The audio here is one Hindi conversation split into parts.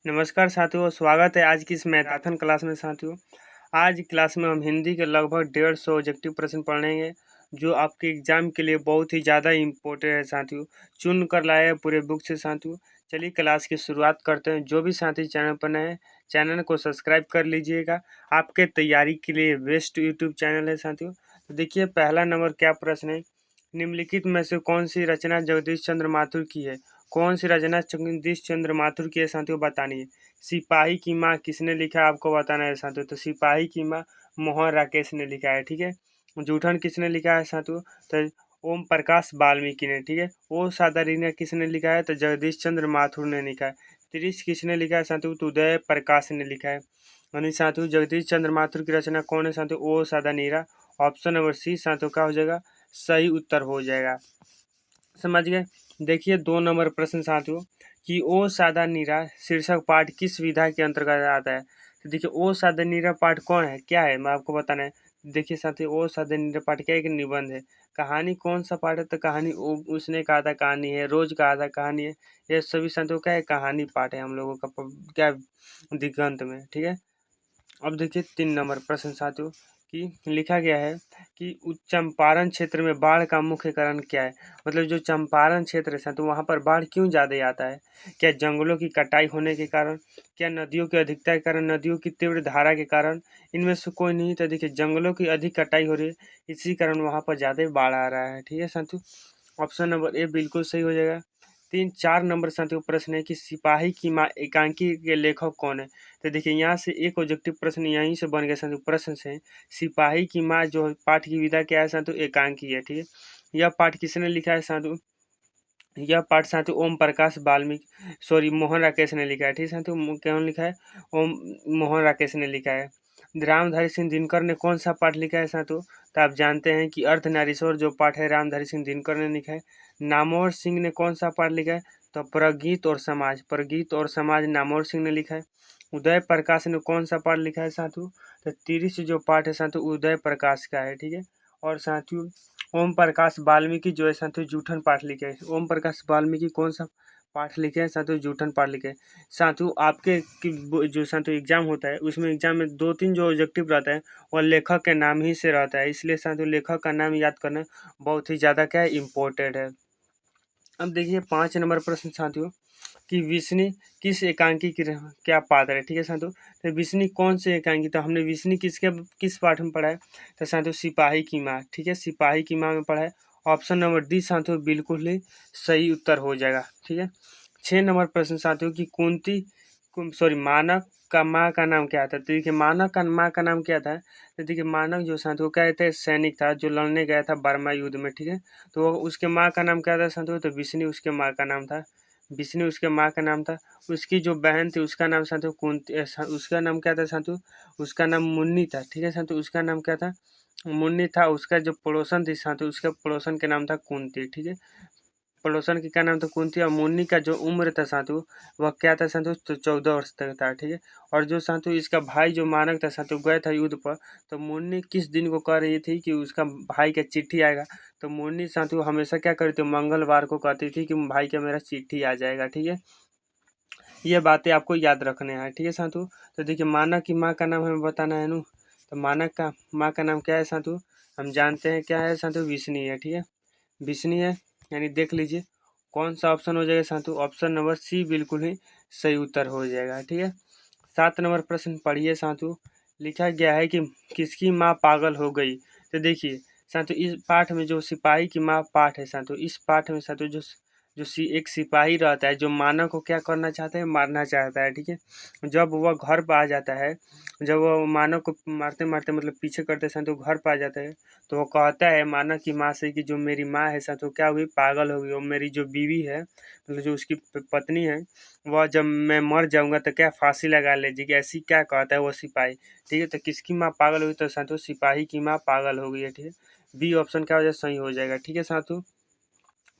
नमस्कार साथियों, स्वागत है आज की इस मैथन क्लास में साथियों। आज की क्लास में हम हिंदी के लगभग 150 ऑब्जेक्टिव प्रश्न पढ़ेंगे जो आपके एग्जाम के लिए बहुत ही ज़्यादा इम्पोर्टेंट है साथियों। चुन कर लाए हैं पूरे बुक से साथियों। चलिए क्लास की शुरुआत करते हैं। जो भी साथी चैनल पर नए हैं, चैनल को सब्सक्राइब कर लीजिएगा। आपके तैयारी के लिए बेस्ट यूट्यूब चैनल है साथियों। तो देखिए पहला नंबर क्या प्रश्न है। निम्नलिखित में से कौन सी रचना जगदीश चंद्र माथुर की है। कौन सी रचना जगदीश चंद्र माथुर की है साथियों, बतानी है। सिपाही की माँ किसने लिखा है, आपको बताना है साथियों। तो सिपाही की माँ मोहन राकेश ने लिखा है, ठीक है। जूठन किसने लिखा है साथियों, तो ओम प्रकाश वाल्मीकि ने, ठीक है। ओ सादारीना किसने लिखा है, तो जगदीश चंद्र माथुर ने लिखा है। त्रिश किसने लिखा है साथियों, तो उदय प्रकाश ने लिखा है। यानी साथियों जगदीश चंद्र माथुर की रचना कौन है साथियों, ओ सादा नीरा। ऑप्शन नंबर सी साथियों क्या हो जाएगा, सही उत्तर हो जाएगा। समझ गए। देखिए 2 नंबर प्रश्न साथियों कि ओ सादा नीरा शीर्षक पाठ किस विधा के अंतर्गत आता है। तो देखिए ओ सादा नीरा पाठ कौन है, क्या है, मैं आपको बताना है। देखिए साथियों ओ सादा नीरा पाठ क्या है, एक निबंध है। कहानी कौन सा पाठ है, तो कहानी उसने कहा था कहानी है, रोज कहा था कहानी है। ये सभी साथियों क्या है, कहानी पाठ है हम लोगों का क्या दिगंत में, ठीक है। अब देखिए 3 नंबर प्रश्न साथियों कि लिखा गया है कि चंपारण क्षेत्र में बाढ़ का मुख्य कारण क्या है। मतलब जो चंपारण क्षेत्र है साथियों वहाँ पर बाढ़ क्यों ज़्यादा आता है। क्या जंगलों की कटाई होने के कारण, क्या नदियों की अधिकता के कारण, नदियों की तीव्र धारा के कारण, इनमें से कोई नहीं। तो देखिए जंगलों की अधिक कटाई हो रही है, इसी कारण वहाँ पर ज़्यादा बाढ़ आ रहा है, ठीक है साथियों। ऑप्शन नंबर ए बिल्कुल सही हो जाएगा। 4 नंबर साथियों प्रश्न है कि सिपाही की माँ एकांकी के लेखक कौन है। तो देखिए यहाँ से एक ऑब्जेक्टिव प्रश्न यहीं से बन गया साथियों। प्रश्न से सिपाही की माँ जो पाठ की विधा क्या है साथियों, एकांकी है, ठीक है। यह पाठ किसने लिखा है साथियों, यह पाठ साथियों ओम प्रकाश वाल्मीकि सॉरी मोहन राकेश ने लिखा है, ठीक है साथियों। कौन लिखा है, ओम मोहन राकेश ने लिखा है। रामधारी सिंह दिनकर ने कौन सा पाठ लिखा है साथियों, तो आप जानते हैं कि अर्धनारीश्वर जो पाठ है रामधारी सिंह दिनकर ने लिखा है। नामवर सिंह ने कौन सा पाठ लिखा है, तो प्रगीत और समाज, प्रगीत और समाज नामवर सिंह ने लिखा है। उदय प्रकाश ने कौन सा पाठ लिखा है साथियों, तो तिरिश जो पाठ है साथियों उदय प्रकाश का है, ठीक है। और साथियों ओम प्रकाश वाल्मीकि जो है साथियों जूठन पाठ लिखे हैं। ओम प्रकाश वाल्मीकि कौन सा पाठ लिखे हैं साथियों, जूठन पाठ लिखे हैं। साथियों आपके जो साथियों एग्जाम होता है उसमें एग्जाम में 2-3 जो ऑब्जेक्टिव रहता है वह लेखक के नाम ही से रहता है, इसलिए साथियों लेखक का नाम याद करना बहुत ही ज़्यादा क्या है, इम्पोर्टेंट है। अब देखिए 5 नंबर प्रश्न साथियों कि विष्णु किस एकांकी की क्या पात्र है, ठीक है साथियों। तो विष्णु कौन से एकांकी, तो हमने विष्णु किस पाठ में पढ़ा है, तो साथियों सिपाही की माँ, ठीक है, सिपाही की माँ में पढ़ा है। ऑप्शन नंबर डी साथियों बिल्कुल ही सही उत्तर हो जाएगा, ठीक है। 6 नंबर प्रश्न साथियों कि कुंती सॉरी मानक का माँ का नाम क्या था। तो देखिए मानक का माँ का नाम क्या था, तो देखिए मानक जो साथियों क्या थे, सैनिक था जो लड़ने गया था बर्मा युद्ध में, ठीक है। तो उसके माँ का नाम क्या था साथियों, तो विष्णु उसके माँ का नाम था। विष्णु उसके माँ का नाम था। उसकी जो बहन थी उसका नाम साथियों कुंती, उसका नाम क्या था साथियों, उसका नाम मुन्नी था, ठीक है साथियों। उसका नाम क्या था, मुन्नी था। उसका जो पड़ोसन थी साथियों उसके पड़ोसन के नाम था कुंती, ठीक है। पड़ोसन की क्या नाम था, कुंती। और मुन्नी का जो उम्र था साथियों वह क्या था साथियों, तो 14 वर्ष तक था, ठीक है। और जो साथियों इसका भाई जो मानक था साथियों गया था युद्ध पर, तो मुन्नी किस दिन को कह रही थी कि उसका भाई का चिट्ठी आएगा। तो मुन्नी साथियों हमेशा क्या करती थी, मंगलवार को कहती थी कि भाई का मेरा चिट्ठी आ जाएगा, ठीक है। ये बातें आपको याद रखने हैं, ठीक है साथियों। तो देखिए मानक की माँ का नाम हमें बताना है नू। तो मानक का माँ का नाम क्या है साथियों, हम जानते हैं क्या है साथियों, विष्णु है, ठीक है। विष्णु है, यानी देख लीजिए कौन सा ऑप्शन हो जाएगा साथियों, ऑप्शन नंबर सी बिल्कुल ही सही उत्तर हो जाएगा, ठीक है। 7 नंबर प्रश्न पढ़िए साथियों। लिखा गया है कि किसकी माँ पागल हो गई। तो देखिए साथियों इस पाठ में जो सिपाही की माँ पाठ है साथियों, इस पाठ में साथियों एक सिपाही रहता है जो मानव को क्या करना चाहता है, मारना चाहता है, ठीक है। जब वह घर पर आ जाता है, जब वह मानव को मारते मारते मतलब पीछे करते साथियों घर पर आ जाता है, तो वो कहता है मानव की माँ से कि जो मेरी माँ है साथियों क्या हुई, पागल हो गई। और मेरी जो बीवी है मतलब जो उसकी पत्नी है, वह जब मैं मर जाऊंगा तो क्या फांसी लगा लीजिएगी, ऐसी क्या कहता है वो सिपाही, ठीक है। तो किसकी माँ पागल हुई, तो साथियों सिपाही की माँ पागल हो गई है, ठीक है। बी ऑप्शन क्या हो जाए, सही हो जाएगा, ठीक है साथियों।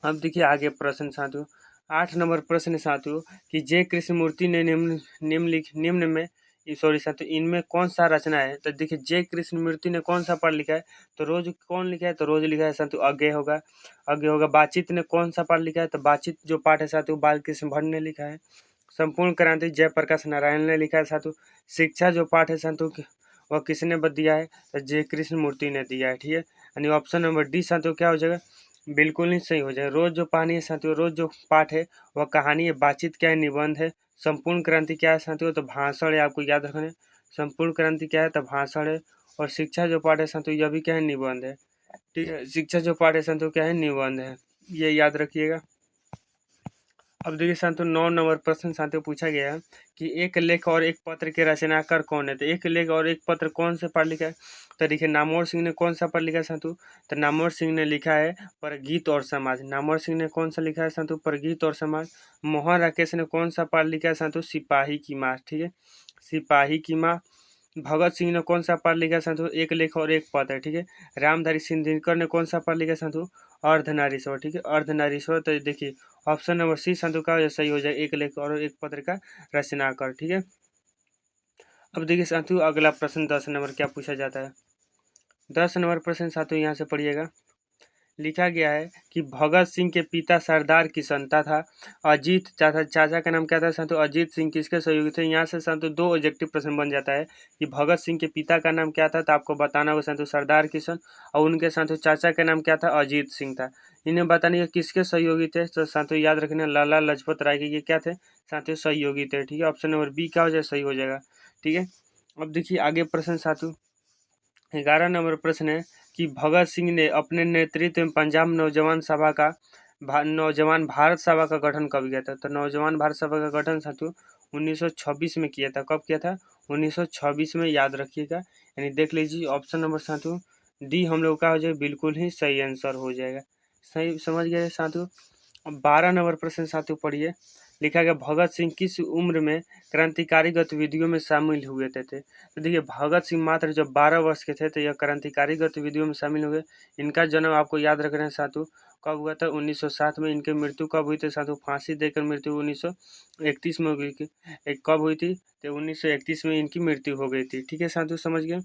अब देखिए आगे प्रश्न साथियों। 8 नंबर प्रश्न साथियों कि जय कृष्ण मूर्ति ने निम्न में सॉरी साथियों इनमें कौन सा रचना है। तो देखिए जय कृष्ण मूर्ति ने कौन सा पाठ लिखा है, तो रोज कौन लिखा है, तो रोज लिखा है साथियों अज्ञे होगा, अज्ञे होगा। बातचीत ने कौन सा पाठ लिखा है, तो बातचीत जो पाठ है साथियों बाल कृष्ण भट्ट ने लिखा है। संपूर्ण क्रांति जयप्रकाश नारायण ने लिखा है साथियों। शिक्षा जो पाठ है साथियों वह किसने दिया है, तो जय कृष्ण मूर्ति ने दिया है। ठीक है, यानी ऑप्शन नंबर डी साथियों क्या हो जाएगा, बिल्कुल नहीं सही हो जाएगा। रोज जो पानी है साथियों, रोज जो पाठ है वह कहानी है, बातचीत क्या है, निबंध है। संपूर्ण क्रांति क्या है साथियों, तो भाषण है, आपको याद रखना है। संपूर्ण क्रांति क्या है, तो भाषण है। और शिक्षा जो पाठ है साथियों यह भी क्या है, निबंध है। ठीक है, शिक्षा जो पाठ है साथियों क्या है, निबंध है, ये याद रखिएगा। अब देखिए साथियों 9 नंबर प्रश्न साथियों पूछा गया है कि एक लेख और एक पत्र के रचनाकार कौन है। तो एक लेख और एक पत्र कौन से पढ़ लिखा है, तो देखिए नामवर सिंह ने कौन सा पढ़ लिखा है साथियों, तो नामवर सिंह ने लिखा है परगीत और समाज। नामवर सिंह ने कौन सा लिखा है साथियों, परगीत और समाज। मोहन राकेश ने कौन सा पढ़ लिखा है साथियों, सिपाही की माँ। ठीक है, सिपाही की माँ। भगत सिंह ने कौन सा पढ़ लिखा है साथियों, एक लेख और एक पत्र। ठीक है, रामधारी सिंह दिनकर ने कौन सा पढ़ लिखा है साथियों, अर्धनारीश्वर। ठीक है, अर्धनारीश्वर। तो देखिए ऑप्शन नंबर सी साथियों का सही हो जाए, एक लेख और एक पत्र का रचनाकार। ठीक है, अब देखिए साथियों अगला प्रश्न 10 नंबर क्या पूछा जाता है। 10 नंबर प्रश्न साथियों यहाँ से पढ़िएगा। लिखा गया है कि भगत सिंह के पिता सरदार किशन था। अजीत चाचा का नाम क्या था साथियों, अजीत सिंह किसके सहयोगी थे। यहाँ से साथियों दो ऑब्जेक्टिव प्रश्न बन जाता है कि भगत सिंह के पिता का नाम क्या था, तो आपको बताना होगा साथियों सरदार किशन, और उनके साथियों चाचा का नाम क्या था, अजीत सिंह था। इन्हें बताने के किसके सहयोगी थे, तो साथियों याद रखना लाला लाजपत राय के ये क्या थे, साथियों सहयोगी थे। ठीक है, ऑप्शन नंबर बी क्या हो जाए, सही हो जाएगा। ठीक है, अब देखिए आगे प्रश्न साथियों 11 नंबर प्रश्न है कि भगत सिंह ने अपने नेतृत्व में पंजाब नौजवान भारत सभा का गठन कब किया था। तो नौजवान भारत सभा का गठन साथियों 1926 में किया था। कब किया था, 1926 में, याद रखिएगा। यानी देख लीजिए ऑप्शन नंबर साथियों डी हम लोग का हो जाएगा, बिल्कुल ही सही आंसर हो जाएगा। सही समझ गए साथियों। अब 12 नंबर प्रश्न साथियों पढ़िए। लिखा गया भगत सिंह किस उम्र में क्रांतिकारी गतिविधियों में शामिल हुए थे। तो देखिए भगत सिंह मात्र जब 12 वर्ष के थे तो यह क्रांतिकारी गतिविधियों में शामिल हुए। इनका जन्म आपको याद रखना है साथियों कब हुआ था, 1907 में। इनकी मृत्यु कब हुई थी साथियों, फांसी देकर मृत्यु 1931 में हो गई थी। कब हुई थी, तो 1931 में इनकी मृत्यु हो गई थी। ठीक है साथियों, समझ गए।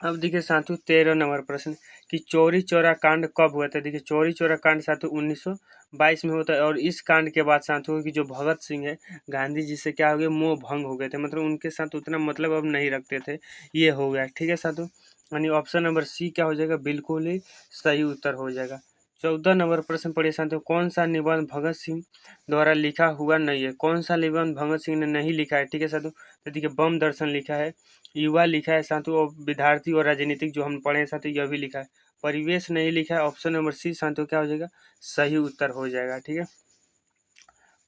अब देखिए साथियों 13 नंबर प्रश्न कि चौरी चौरा कांड कब हुआ था। देखिए चौरी चौरा कांड साथियों 1922 में होता है। और इस कांड के बाद साथियों की जो भगत सिंह है गांधी जी से क्या हो गया, मोह भंग हो गए थे, मतलब उनके साथ उतना मतलब अब नहीं रखते थे, ये हो गया। ठीक है साथियों, यानी ऑप्शन नंबर सी क्या हो जाएगा, बिल्कुल ही सही उत्तर हो जाएगा। 14 नंबर प्रश्न पढ़िए साथियों, कौन सा निबंध भगत सिंह द्वारा लिखा हुआ नहीं है। कौन सा निबंध भगत सिंह ने नहीं लिखा है। ठीक है साथियों, तो देखिए बम दर्शन लिखा है, युवा लिखा है साथियों, और विद्यार्थी और राजनीतिक जो हम पढ़े हैं साथियों यह भी लिखा है। परिवेश नहीं लिखा है, ऑप्शन नंबर सी साथियों क्या हो जाएगा, सही उत्तर हो जाएगा। ठीक है,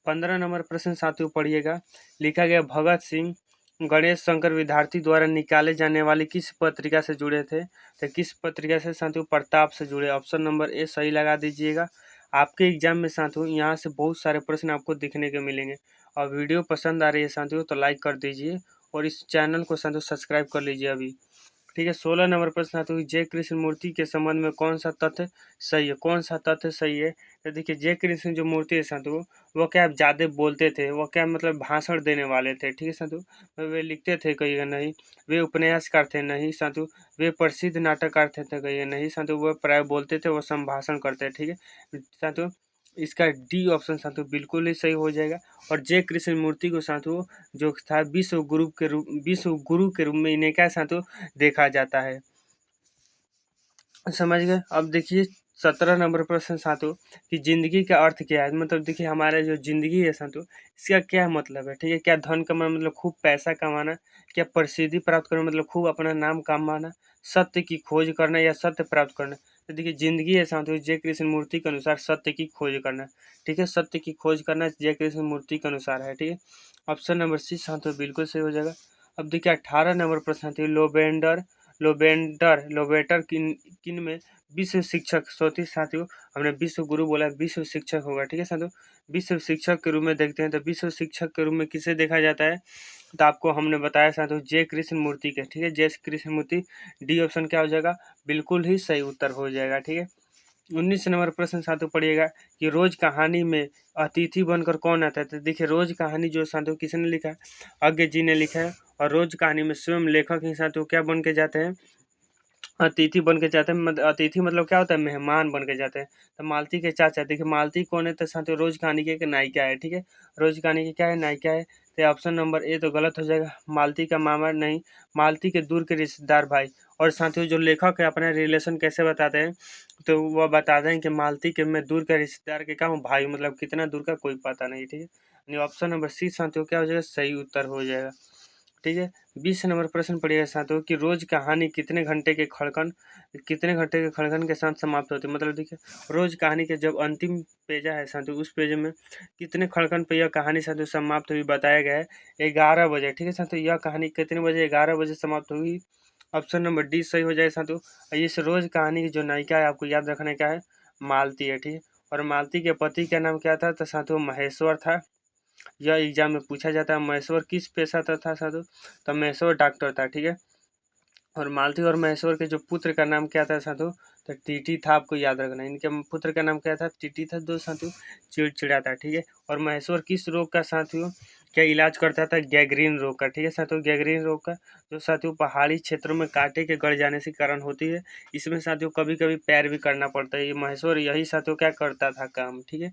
15 नंबर प्रश्न साथियों पढ़िएगा। लिखा गया भगत सिंह गणेश शंकर विद्यार्थी द्वारा निकाले जाने वाली किस पत्रिका से जुड़े थे। तो किस पत्रिका से साथियों, प्रताप से जुड़े। ऑप्शन नंबर ए सही लगा दीजिएगा। आपके एग्जाम में साथियों यहाँ से बहुत सारे प्रश्न आपको दिखने के मिलेंगे। और वीडियो पसंद आ रही है साथियों तो लाइक कर दीजिए, और इस चैनल को साथियों सब्सक्राइब कर लीजिए अभी। ठीक है, 16 नंबर प्रश्न आता है जय कृष्ण मूर्ति के संबंध में कौन सा तथ्य सही है। कौन सा तथ्य सही है, तो देखिए जय कृष्ण जो मूर्ति है साथियों वो क्या ज़्यादा बोलते थे, वो क्या मतलब भाषण देने वाले थे। ठीक है साथियों, वे लिखते थे कहिएगा नहीं, वे उपन्यासकार थे नहीं साथियों, वे प्रसिद्ध नाटककार थे कहिए नहीं साथियों, वो प्राय बोलते थे, वो संभाषण करते थे। ठीक है साथियों, इसका डी ऑप्शन साथियों बिल्कुल ही सही हो जाएगा। और जय कृष्ण मूर्ति को साथियों जो था विश्व गुरु के रूप में इन्हें क्या साथियों देखा जाता है। समझ गए। अब देखिए 17 नंबर प्रश्न साथियों कि जिंदगी का अर्थ क्या है। मतलब देखिए हमारा जो जिंदगी है साथियों इसका क्या मतलब है। ठीक है, क्या धन कमाना मतलब खूब पैसा कमाना, क्या प्रसिद्धि प्राप्त करना मतलब खूब अपना नाम कमाना, सत्य की खोज करना या सत्य प्राप्त करना। तो देखिए जिंदगी है साथियों जय कृष्ण मूर्ति के अनुसार सत्य की खोज करना। ठीक है, सत्य की खोज करना जय कृष्ण मूर्ति के अनुसार है। ठीक है, ऑप्शन नंबर सी साथियों बिल्कुल सही हो जाएगा। अब देखिए 18 नंबर प्रश्न साथियों लोबेटर किन में विश्व शिक्षक सोती साथियों, हमने विश्व गुरु बोला, विश्व शिक्षक होगा। ठीक है साथियों, विश्व शिक्षक के रूप में देखते हैं तो विश्व शिक्षक के रूप में किसे देखा जाता है, तो आपको हमने बताया साथियों जय कृष्ण मूर्ति के। ठीक है, जय कृष्ण मूर्ति, डी ऑप्शन क्या हो जाएगा, बिल्कुल ही सही उत्तर हो जाएगा। ठीक है, 19 नंबर प्रश्न साथियों पढ़िएगा कि रोज कहानी में अतिथि बनकर कौन आता है। तो देखिए रोज कहानी जो साथियों किसने लिखा है, अज्ञ जी ने लिखा है। और रोज कहानी में स्वयं लेखक ही साथियों क्या बन के जाते हैं, अतिथि बन के जाते हैं, अतिथि मतलब क्या होता है, मेहमान बन के जाते हैं। तो मालती के चाचा, देखिए मालती कौन है, तो साथियों रोज कहानी की एक नायिका है, ठीक है। रोज कहानी की क्या है, नायिका है। तो ऑप्शन नंबर ए तो गलत हो जाएगा, मालती का मामा नहीं, मालती के दूर के रिश्तेदार भाई। और साथियों जो लेखक है अपना रिलेशन कैसे बताते हैं, तो वह बताते हैं कि मालती के मैं दूर का रिश्तेदार के क्या हूँ, भाई, मतलब कितना दूर का कोई पता नहीं, ठीक है। यानी ऑप्शन नंबर सी साथियों क्या हो जाएगा, सही उत्तर हो जाएगा, ठीक है। 20 नंबर प्रश्न पढ़िएगा साथियों कि रोज कहानी कितने घंटे के खड़कन के साथ समाप्त होती है। मतलब देखिए रोज कहानी के जब अंतिम पेजा है साथियों, उस पेज में कितने खड़कन पे यह कहानी साथियों समाप्त हुई बताया गया है, 11 बजे, ठीक है साथियों। यह कहानी कितने बजे, 11 बजे समाप्त हुई। ऑप्शन नंबर डी सही हो जाए साथियों। और इस रोज कहानी की जो नायिका है आपको याद रखने का है, मालती है, ठीक है। और मालती के पति का नाम क्या था, तो साथियों महेश्वर था। यह एग्जाम में पूछा जाता है, महेश्वर किस पेशा था साधु, तो महेश्वर डॉक्टर था, ठीक है। और मालती और महेश्वर के जो पुत्र का नाम क्या था साधु, तो टीटी था, आपको याद रखना है। इनके पुत्र का नाम क्या था, टीटी था, दो साधु चिड़चिड़ा था, ठीक है। और महेश्वर किस रोग का साथियों क्या इलाज करता था, गैंग्रीन रोग का, ठीक है साथियों, गैंग्रीन रोग का, जो साथियों पहाड़ी क्षेत्रों में कांटे के गड़ जाने से कारण होती है। इसमें साथियों कभी कभी पैर भी करना पड़ता है, ये महेश्वर यही साथियों क्या करता था काम, ठीक है।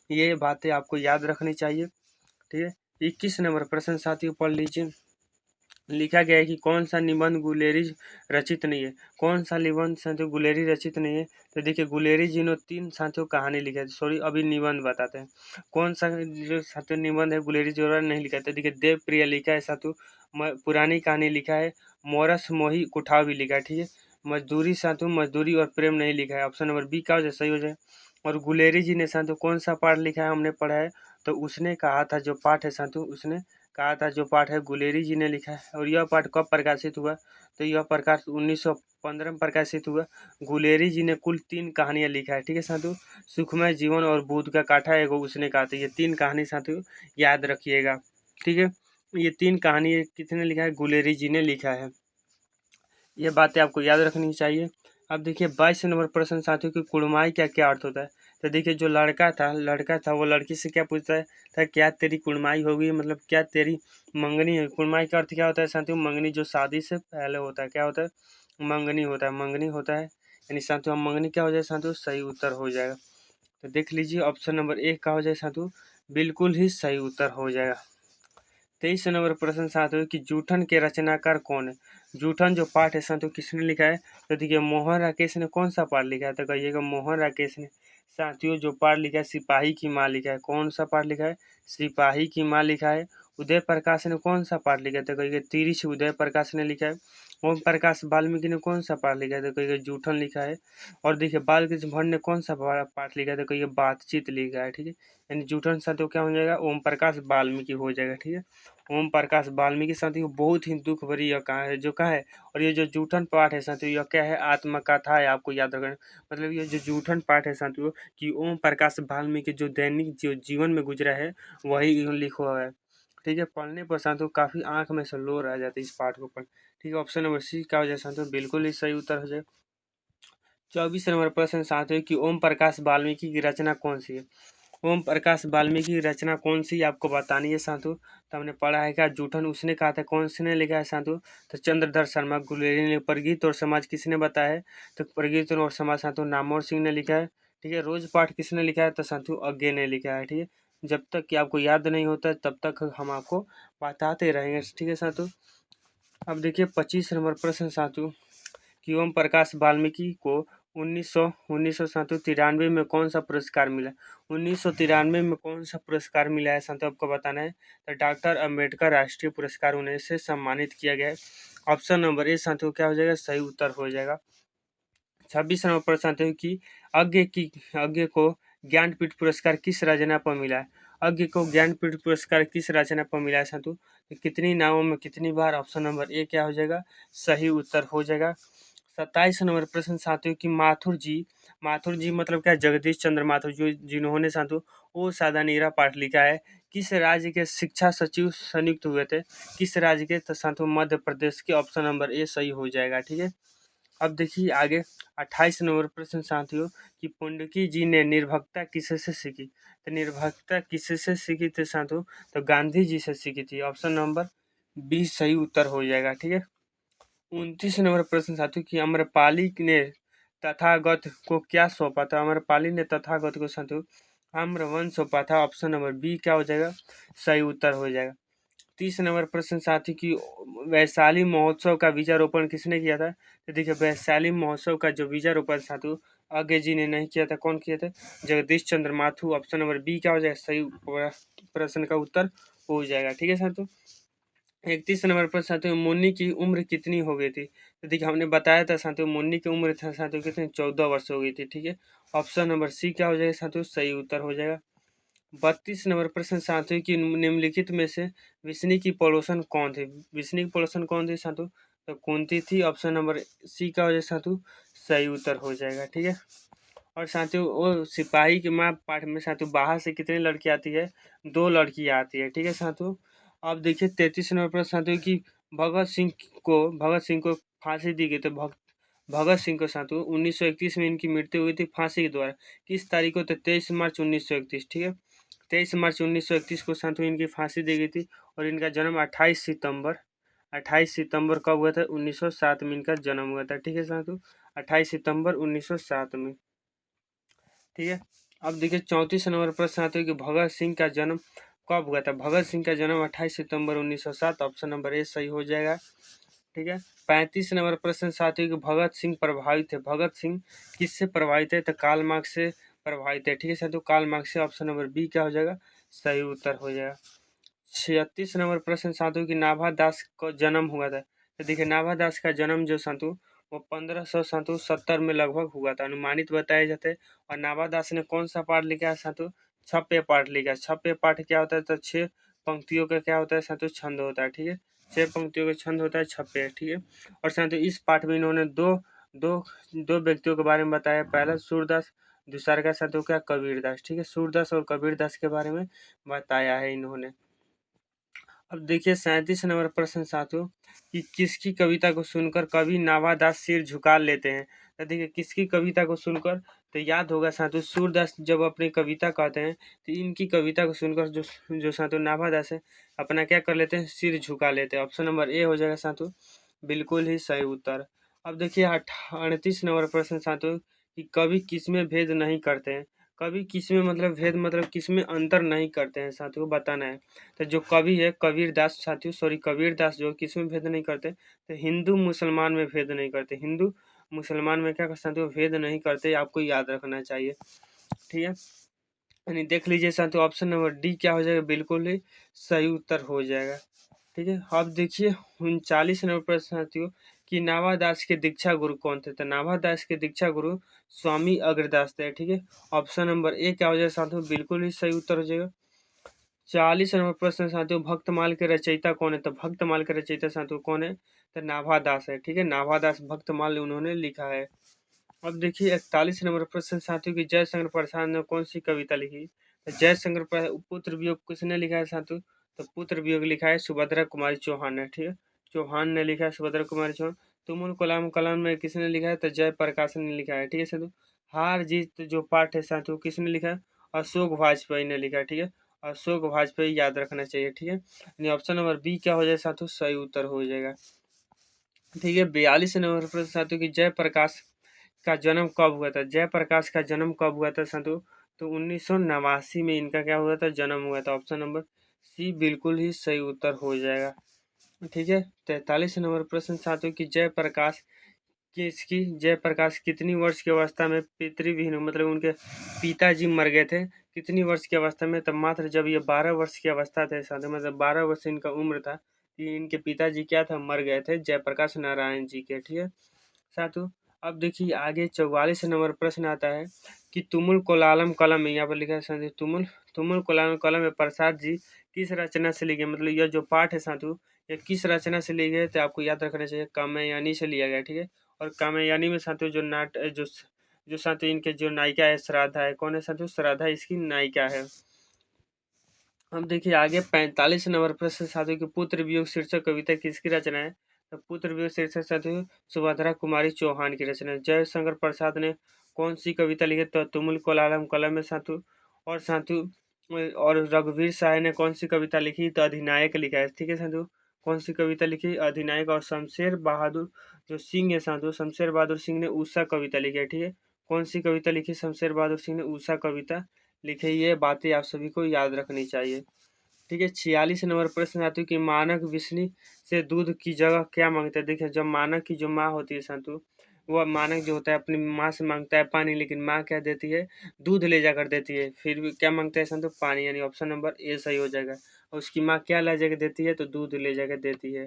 ये बातें आपको याद रखनी चाहिए, ठीक है। 21 नंबर प्रश्न साथियों पढ़ लीजिए। लिखा गया है कि कौन सा निबंध गुलेरी रचित नहीं है। कौन सा निबंध साथियों गुलेरी रचित नहीं है, तो देखिए गुलेरी जी ने 3 साथियों कहानी लिखा है, सॉरी अभी निबंध बताते हैं। कौन सा जो साथियों निबंध है गुलेरी जी ने नहीं लिखा है, तो देखिए देव प्रिय लिखा है साथियों, पुरानी कहानी लिखा है, मोरस मोही कुठाव भी लिखा है, ठीक है। मजदूरी साथियों मजदूरी और प्रेम नहीं लिखा है, ऑप्शन नंबर बी का सही हो जाए। और गुलेरी जी ने साथियों कौन सा पाठ लिखा है, हमने पढ़ा है, तो उसने कहा था जो पाठ है साथियों, उसने कहा था जो पाठ है गुलेरी जी ने लिखा है। और यह पाठ कब प्रकाशित हुआ, तो यह प्रकाश 1915 में प्रकाशित हुआ। गुलेरी जी ने कुल 3 कहानियां लिखा है, ठीक है साथियों, सुखमय जीवन और बुध का काठा एगो उसने कहा था। ये 3 कहानी साथियों याद रखिएगा, ठीक है। ये 3 कहानी किसने लिखा है, गुलेरी जी ने लिखा है, ये बातें आपको याद रखनी चाहिए। अब देखिए 22 नंबर प्रश्न साथियों की कुड़माई का क्या अर्थ होता है, तो देखिए जो लड़का था वो लड़की से क्या पूछता है, था क्या तेरी कुड़माई होगी, मतलब क्या तेरी मंगनी है। कुड़माई का अर्थ क्या होता है साथियों, मंगनी, जो शादी से पहले होता है, क्या होता है, मंगनी होता है, मंगनी होता है। यानी साथियों मंगनी क्या हो जाए साथियों, सही उत्तर हो जाएगा। तो देख लीजिए ऑप्शन नंबर 1 का हो जाए साथियों, बिल्कुल ही सही उत्तर हो जाएगा। 23 नंबर प्रश्न साथियों कि जूठन के रचनाकार कौन है। जूठन जो पाठ है साथियों किसने लिखा है, तो देखिए मोहन राकेश ने कौन सा पाठ लिखा है, तो कहिएगा मोहन राकेश ने साथियों जो पाठ लिखा है सिपाही की माँ लिखा है। कौन सा पाठ लिखा है, सिपाही की माँ लिखा है। उदय प्रकाश ने कौन सा पाठ लिखा है, तो कहिएगा तिरिछ उदय प्रकाश ने लिखा है। ओम प्रकाश वाल्मीकि ने कौन सा पाठ लिखा है, तो कहिएगा जूठन लिखा है। और देखिए बालकृष्ण भट्ट ने कौन सा पाठ लिखा है, तो कहिए बातचीत लिखा है, ठीक है। यानी जूठन साथियों क्या हो जाएगा, ओम प्रकाश वाल्मीकि हो जाएगा, ठीक है। ओम प्रकाश वाल्मीकि साथियों बहुत ही दुख भरी यह कहा है, जो कहा है। और ये जो जूठन पाठ है साथियों यह क्या है, आत्मकथा है, आपको याद रखना। मतलब ये जो जूठन पाठ है साथियों कि ओम प्रकाश वाल्मीकि जो दैनिक जो जीवन में गुजरा है वही लिखा हुआ है, ठीक है। पढ़ने पर साथियों काफी आंख में से लोर आ जाती है इस पाठ को पढ़, ठीक है। ऑप्शन नंबर सी क्या हो जाए साथियों, बिल्कुल ही सही उत्तर हो जाए। 24 नंबर प्रश्न साथियों कि ओम प्रकाश वाल्मीकि की रचना कौन सी है। ओम प्रकाश वाल्मीकि की रचना कौन सी आपको बतानी है साधु, तो हमने पढ़ा है क्या, जूठन उसने कहा था, कौन सी ने लिखा है साधु, तो चंद्रधर शर्मा। गुलेरी ने प्रगीत और समाज किसने बताया है, तो प्रगीत और समाज साधु नामवर सिंह ने लिखा है, ठीक है। रोज पाठ किसने लिखा है, तो साधु अज्ञे ने लिखा है, ठीक है। जब तक कि आपको याद नहीं होता है तब तक हम आपको बताते रहेंगे, ठीक है साधु। अब देखिए 25 नंबर प्रश्न साधु कि ओम प्रकाश वाल्मीकि को 1993 में कौन सा पुरस्कार मिला। 1993 में कौन सा पुरस्कार मिला है संतो आपको बताना है, तो डॉक्टर अंबेडकर राष्ट्रीय पुरस्कार उन्हें से सम्मानित किया गया है। ऑप्शन नंबर ए साथियों क्या हो जाएगा, सही उत्तर हो जाएगा। 26 नंबर प्रश्न साथियों कि अज्ञ को ज्ञानपीठ पुरस्कार किस रचना पर मिला है। अज्ञ को ज्ञानपीठ पुरस्कार किस रचना पर मिला है साथियों, तो कितनी नावों में कितनी बार, ऑप्शन नंबर ए क्या हो जाएगा, सही उत्तर हो जाएगा। 27 नंबर प्रश्न साथियों कि माथुर जी मतलब क्या, जगदीश चंद्र माथुर जो जिन्होंने साथियों वो सादानीरा पाठ लिखा है, किस राज्य के शिक्षा सचिव संयुक्त हुए थे, किस राज्य के, तो साथियों मध्य प्रदेश के। ऑप्शन नंबर ए सही हो जाएगा, ठीक है। अब देखिए आगे 28 नंबर प्रश्न साथियों कि पुंडकी जी ने निर्भक्ता किसे से सीखी, तो निर्भक्ता किसे से सीखी थी साथियों, तो गांधी जी से सीखी थी। ऑप्शन नंबर बी सही उत्तर हो जाएगा, ठीक है। 29 नंबर प्रश्न साथियों कि अम्रपाली ने तथागत को क्या सौंपा था। अम्रपाली ने तथागत को साथियों आम्रवन सौंपा था। ऑप्शन नंबर बी क्या हो जाएगा, सही उत्तर हो जाएगा। 30 नंबर प्रश्न साथी की वैशाली महोत्सव का बीजारोपण किसने किया था। तो देखिए वैशाली महोत्सव का जो बीजारोपण साधु आगे जी ने नहीं किया था, कौन किया था, जगदीश चंद्र माथु। ऑप्शन नंबर बी क्या हो जाएगा, सही प्रश्न का उत्तर हो जाएगा। ठीक है साथियों। 31 नंबर पर साथियों मुन्नी की उम्र कितनी हो गई थी। तो देखिए हमने बताया था साथियों मुन्नी की उम्र था साथियों कितनी, 14 वर्ष हो गई थी। ठीक है, ऑप्शन नंबर सी क्या हो जाएगा साथियों, सही उत्तर हो जाएगा। 32 नंबर प्रश्न साथियों की निम्नलिखित में से विष्णु की पड़ोसन कौन थे। विष्णु की पड़ोसन कौन थी साथियों, तो कुंती थी। ऑप्शन नंबर सी का हो जाएगा साथियों, सही उत्तर हो जाएगा। ठीक है, और साथियों वो सिपाही के माँ पाठ में साथियों बाहर से कितनी लड़की आती है, 2 लड़कियाँ आती है। ठीक है साथियों। अब देखिए 33 नंबर प्रश्न साथियों की भगत सिंह को फांसी दी गई। तो भगत सिंह को साथियों 1931 में इनकी मृत्यु हुई थी फांसी के द्वारा। किस तारीख को, तो 23 मार्च 1931। ठीक है, 23 मार्च 1931 को साथियों इनकी फांसी दी गई थी। और इनका जन्म 28 सितंबर कब हुआ था, 1907 में इनका जन्म हुआ था। ठीक है साथियों, 28 सितंबर 1907 में। ठीक है, अब देखिए 34 नंबर प्रश्न आते हैं कि भगत सिंह का जन्म कब हुआ था। भगत सिंह का जन्म 28 सितंबर 1907। ऑप्शन नंबर ए सही हो जाएगा। ठीक है, 35 नंबर प्रश्न साथियों कि भगत सिंह प्रभावित है। भगत सिंह किससे प्रभावित है, तो कार्ल मार्क्स से प्रभावित है। ठीक है साथियों, कार्ल मार्क्स से। ऑप्शन नंबर बी क्या हो जाएगा, सही उत्तर हो जाएगा। 36 नंबर प्रश्न साथियों कि नाभा दास का जन्म हुआ था। तो देखिए नाभा दास का जन्म जो साधु वो 1570 में लगभग हुआ था, अनुमानित बताए जाते हैं। और नाभा दास ने कौन सा पाठ लिखा है साधु, छप्पे पाठ लिखा है। छप्पे पाठ क्या होता है, तो 6 पंक्तियों का क्या होता है साधु, छंद होता है। ठीक है, 6 पंक्तियों का छंद होता है छप्पे। ठीक है, और साधु इस पाठ में इन्होंने दो दो दो व्यक्तियों के बारे में बताया। पहला सूरदास, दूसरा का साधु क्या, कबीरदास। ठीक है, सूरदास और कबीरदास के बारे में बताया है इन्होंने। अब देखिए 37 नंबर प्रश्न साथियों कि किसकी कविता को सुनकर कवि नाभादास सिर झुका लेते हैं। तो देखिए किसकी कविता को सुनकर, तो याद होगा साथियों सूरदास जब अपनी कविता कहते हैं तो इनकी कविता को सुनकर जो जो साथियों नाभादास है अपना क्या कर लेते हैं, सिर झुका लेते हैं। ऑप्शन नंबर ए हो जाएगा साथियों, बिल्कुल ही सही उत्तर। अब देखिए 38 नंबर प्रश्न साथियों कि कवि किसमें भेद नहीं करते हैं। कवि किसमें मतलब भेद मतलब किसमें अंतर नहीं करते हैं साथियों, बताना है। तो जो कवि है कबीरदास साथियों, सॉरी कबीरदास जो किसमें भेद नहीं करते, तो हिंदू मुसलमान में भेद नहीं करते। हिंदू मुसलमान में क्या साथियों भेद नहीं करते, आपको याद रखना चाहिए। ठीक है, यानी देख लीजिए साथियों ऑप्शन नंबर डी क्या हो जाएगा, बिल्कुल ही सही उत्तर हो जाएगा। ठीक है, अब देखिए 39 नंबर प्रश्न साथियों कि नाभादास के दीक्षा गुरु कौन थे। तो नाभादास के दीक्षा गुरु स्वामी अग्रदास थे। ठीक है, ऑप्शन नंबर ए क्या हो जाएगा साथियों, बिल्कुल ही सही उत्तर हो जाएगा। 40 नंबर प्रश्न साथियों भक्तमाल के रचयिता कौन है। तो भक्तमाल के रचयिता साथियों कौन है, तो नाभादास है। ठीक है, नाभादास भक्तमाल उन्होंने लिखा है। अब देखिए 41 नंबर प्रश्न साथियों की जयशंकर प्रसाद ने कौन सी कविता लिखी। तो जयशंकर पुत्र वियोग किसने लिखा है साथियों, तो पुत्र वियोग लिखा है सुभद्रा कुमारी चौहान ने। ठीक है, चौहान ने लिखा है, सुभद्रा कुमारी चौहान। तुमुल कलाम कलाम में किसने लिखा है, तो जयप्रकाश ने लिखा है। ठीक है साथियों, हार जीत जो पाठ है साथियों किसने लिखा है, अशोक वाजपेयी ने लिखा है। ठीक है, अशोक वाजपेयी याद रखना चाहिए। ठीक है, यानी ऑप्शन नंबर बी क्या हो जाए साथियों, सही उत्तर हो जाएगा। ठीक है, 42 नंबर प्रश्न साथियों की जयप्रकाश का जन्म कब हुआ था। जयप्रकाश का जन्म कब हुआ था साथियों, तो 1989 में इनका क्या हुआ था, जन्म हुआ था। ऑप्शन नंबर सी बिल्कुल ही सही उत्तर हो जाएगा। ठीक है, 43 नंबर प्रश्न साथियों की जयप्रकाश जयप्रकाश कितनी वर्ष की अवस्था में पितृविहीन मतलब उनके पिताजी मर गए थे, कितनी वर्ष की अवस्था में, तब मात्र जब ये 12 वर्ष की अवस्था थे साथियों, मतलब 12 वर्ष इनका उम्र था कि इनके पिताजी क्या था, मर गए थे, जयप्रकाश नारायण जी के। ठीक है साथियों, अब देखिए आगे 44 नंबर प्रश्न आता है कि तुमुल कोलालम कलम में, यहाँ पर लिखा है साथियों तुमुल तुमुल कोलालम कलम में प्रसाद जी किस रचना से लिखे, मतलब यह जो पाठ है साथियों ये किस रचना से लिए गए, तो आपको याद रखना चाहिए कामयानी से लिया गया। ठीक है, और कामयानी में साथियों जो साथियों इनके जो नायिका है श्राद्धा है, कौन है साथियों, श्राद्धा इसकी नायिका है। अब देखिए आगे 45 नंबर प्रश्न साथियों की पुत्र वियोग शीर्षक कविता किसकी रचना है। तो पुत्र वियोग शीर्षक साथियों सुभद्रा कुमारी चौहान की रचना है। जयशंकर प्रसाद ने कौन सी कविता लिखी, तो तुमुल कोलालम कलम में साथियों। और साथियों और रघुवीर साय ने कौन सी कविता लिखी, तो अधिनायक लिखा है। ठीक है साथियों, कौन सी कविता लिखी? अधिनायक। और शमशेर बहादुर जो सिंह है साधु, शमशेर बहादुर सिंह ने उषा कविता लिखी है। ठीक है, कौन सी कविता लिखी? शमशेर बहादुर सिंह ने उषा कविता लिखी। ये बातें आप सभी को याद रखनी चाहिए। ठीक है, 46 नंबर प्रश्न आती है कि मानक विष्णु से दूध की जगह क्या मांगता है? देखिए, जब मानक की जो माँ होती है संतु, वह मानक जो होता है अपनी माँ से मांगता है पानी, लेकिन माँ क्या देती है? दूध ले जाकर देती है। फिर भी क्या मांगता है संतु? पानी, यानी ऑप्शन नंबर ए सही हो जाएगा। और उसकी माँ क्या ले जाकर देती है? तो दूध ले जाकर देती है।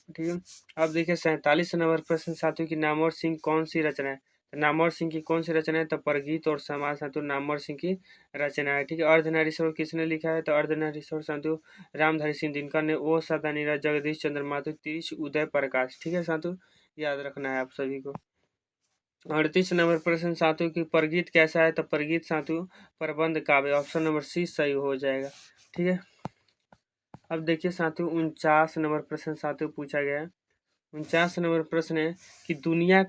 ठीक है, अब देखिए 47 नंबर प्रश्न साथियों की नामवर सिंह कौन सी रचना है? तो नामवर सिंह की कौन सी रचना है? तो परगीत और समाज साथियों नामवर सिंह की रचना है। ठीक है, अर्धनारीश्वर किसने लिखा है? तो अर्धनारीश्वर साथियों रामधारी सिंह दिनकर ने। ओ सदा नीरज जगदीश चंद्र माथुर तिरिश उदय प्रकाश। ठीक है साथियों, याद रखना है आप सभी को। 38 नंबर प्रश्न साथियों की परगीत कैसा है? तो परगीत साथियों प्रबंध काव्य, ऑप्शन नंबर सी सही हो जाएगा। ठीक है, अब देखिए साथियों 49 नंबर प्रश्न साथियों पूछा गया है। 49 नंबर प्रश्न है कि दुनिया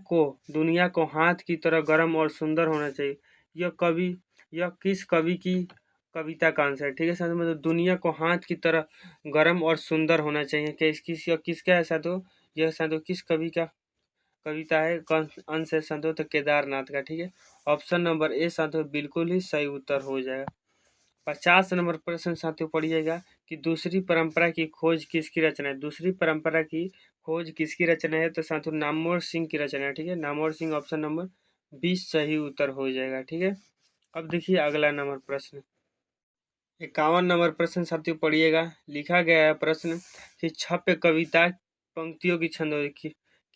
को हाथ की तरह गर्म और सुंदर होना चाहिए। यह किस कवि की कविता का आंसर है? ठीक है साथियों, मतलब दुनिया को हाथ की तरह गर्म और सुंदर होना चाहिए। किसका है साथियों? यह साथियों किस कवि का कविता है? कौन अंश है साथियों? तो केदारनाथ का। ठीक है, ऑप्शन नंबर ए साथियों बिल्कुल ही सही उत्तर हो जाएगा। 50 नंबर प्रश्न साथियों पढ़िएगा कि दूसरी परंपरा की खोज किसकी रचना है? दूसरी परंपरा की खोज किसकी रचना है? तो साथियों नामवर सिंह की रचना है। ठीक है, नामवर सिंह ऑप्शन नंबर 20 सही उत्तर हो जाएगा। ठीक है, अब देखिए अगला नंबर प्रश्न 51 नंबर प्रश्न साथियों पढ़िएगा। लिखा गया है प्रश्न कि छप्य कविता पंक्तियों की छंद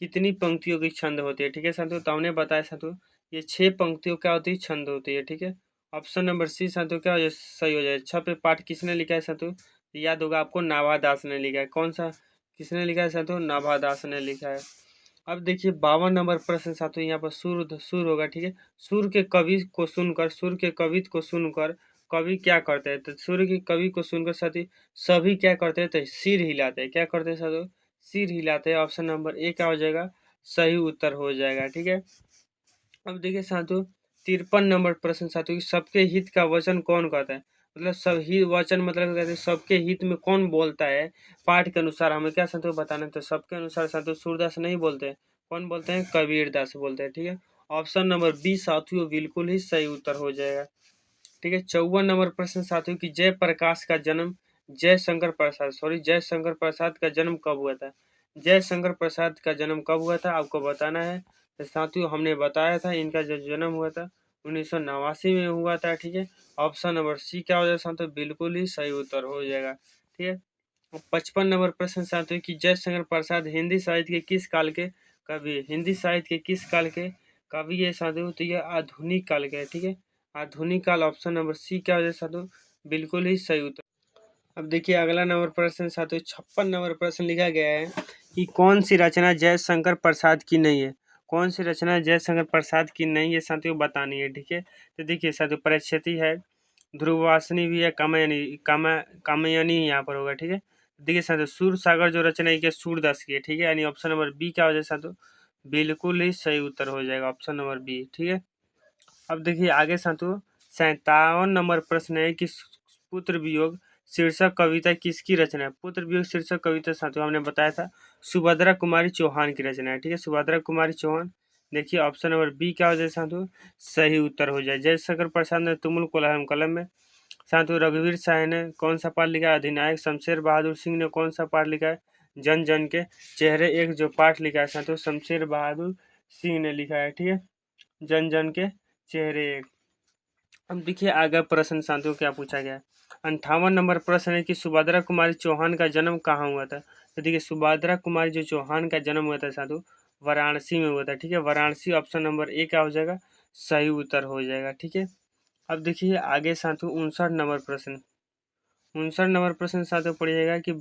कितनी पंक्तियों की छंद होती है? ठीक है साथियों, तो हमने बताया साथियों ये 6 पंक्तियों क्या होती है? छंद होती है। ठीक है, ऑप्शन नंबर सी साथियों क्या हो जाए? सही हो जाए। छप्य पाठ किसने लिखा है साथियों? याद होगा आपको, नाभा दास ने लिखा है। कौन सा किसने लिखा है साथियों? नाभा दास ने लिखा है। अब देखिए 52 नंबर प्रश्न साथियों यहाँ पर सुर होगा। ठीक है, सुर के कवित को सुनकर कवि क्या करते हैं? तो सूर्य की कवि को सुनकर साथी सभी क्या करते हैं? तो सिर हिलाते हैं। क्या करते हैं साथियों? सिर हिलाते हैं। ऑप्शन नंबर ए क्या हो जाएगा? सही उत्तर हो जाएगा। ठीक है, अब देखिए साथियों 53 नंबर प्रश्न साथियों की सबके हित का वचन कौन कहता है? मतलब सब ही वचन मतलब कहते हैं सबके हित में कौन बोलता है? पाठ के अनुसार हमें क्या साथियों बताना है? तो सबके अनुसार साथियों सूरदास नहीं बोलते हैं। कौन बोलते हैं? कबीरदास बोलते हैं। ठीक है, ऑप्शन नंबर बी साथियों बिल्कुल ही सही उत्तर हो जाएगा। ठीक है, 54 नंबर प्रश्न साथियों की जय शंकर प्रसाद का जन्म कब हुआ था? जय शंकर प्रसाद का जन्म कब हुआ था आपको बताना है। तो साथियों हमने बताया था इनका जो जन्म हुआ था 1989 में हुआ था। ठीक है, ऑप्शन नंबर सी क्या हो जाएगा साथियों? बिल्कुल ही सही उत्तर हो जाएगा। ठीक है, 55 नंबर प्रश्न साथियों की जय शंकर प्रसाद हिंदी साहित्य के किस काल के कवि? हिंदी साहित्य के किस काल के कवि है साथियों? तो यह आधुनिक काल के है। ठीक है, आधुनिक काल ऑप्शन नंबर सी क्या हो जाए साथियों? बिल्कुल ही सही उत्तर। अब देखिए अगला नंबर प्रश्न साथियों 56 नंबर प्रश्न लिखा गया है कि कौन सी रचना जयशंकर प्रसाद की नहीं है? कौन सी रचना जयशंकर प्रसाद की नहीं है साथियों बतानी है। ठीक है, तो देखिए साथियों परिस्थिति है, ध्रुववासिनी भी है, कामयानी यहाँ पर होगा। ठीक है, देखिए साथियों सूर सागर जो रचना है सूरदास की है। ठीक है, यानी ऑप्शन नंबर बी क्या हो जाए साथियों? बिल्कुल ही सही उत्तर हो जाएगा ऑप्शन नंबर बी। ठीक है, अब देखिए आगे साथियों 57 नंबर प्रश्न है कि पुत्र वियोग शीर्षक कविता किसकी रचना है? पुत्र वियोग शीर्षक कविता साथियों हमने बताया था सुभद्रा कुमारी चौहान की रचना है। ठीक है, सुभद्रा कुमारी चौहान। देखिए ऑप्शन नंबर बी क्या हो जाए साथियों? सही उत्तर हो जाए। जयशंकर प्रसाद ने तुमुल कोलाहलम कलम में। साथियों रघुवीर शाह ने कौन सा पाठ लिखा है? अधिनायक। शमशेर बहादुर सिंह ने कौन सा पाठ लिखा है? जन जन के चेहरे एक जो पाठ लिखा है साथियों शमशेर बहादुर सिंह ने लिखा है। ठीक है, जन जन के चेहरे एक। अब देखिए आगे प्रश्न साथियों क्या पूछा गया है। 58 नंबर प्रश्न है कि सुभद्रा कुमारी चौहान का जन्म कहाँ हुआ था? तो देखिए सुभद्रा कुमारी जो चौहान का जन्म हुआ था साथियों वाराणसी में हुआ था। ठीक है, वाराणसी ऑप्शन नंबर ए क्या हो जाएगा? सही उत्तर हो जाएगा। ठीक है, अब देखिए आगे साथियों 59 नंबर प्रश्न साथियों पढ़िएगा कि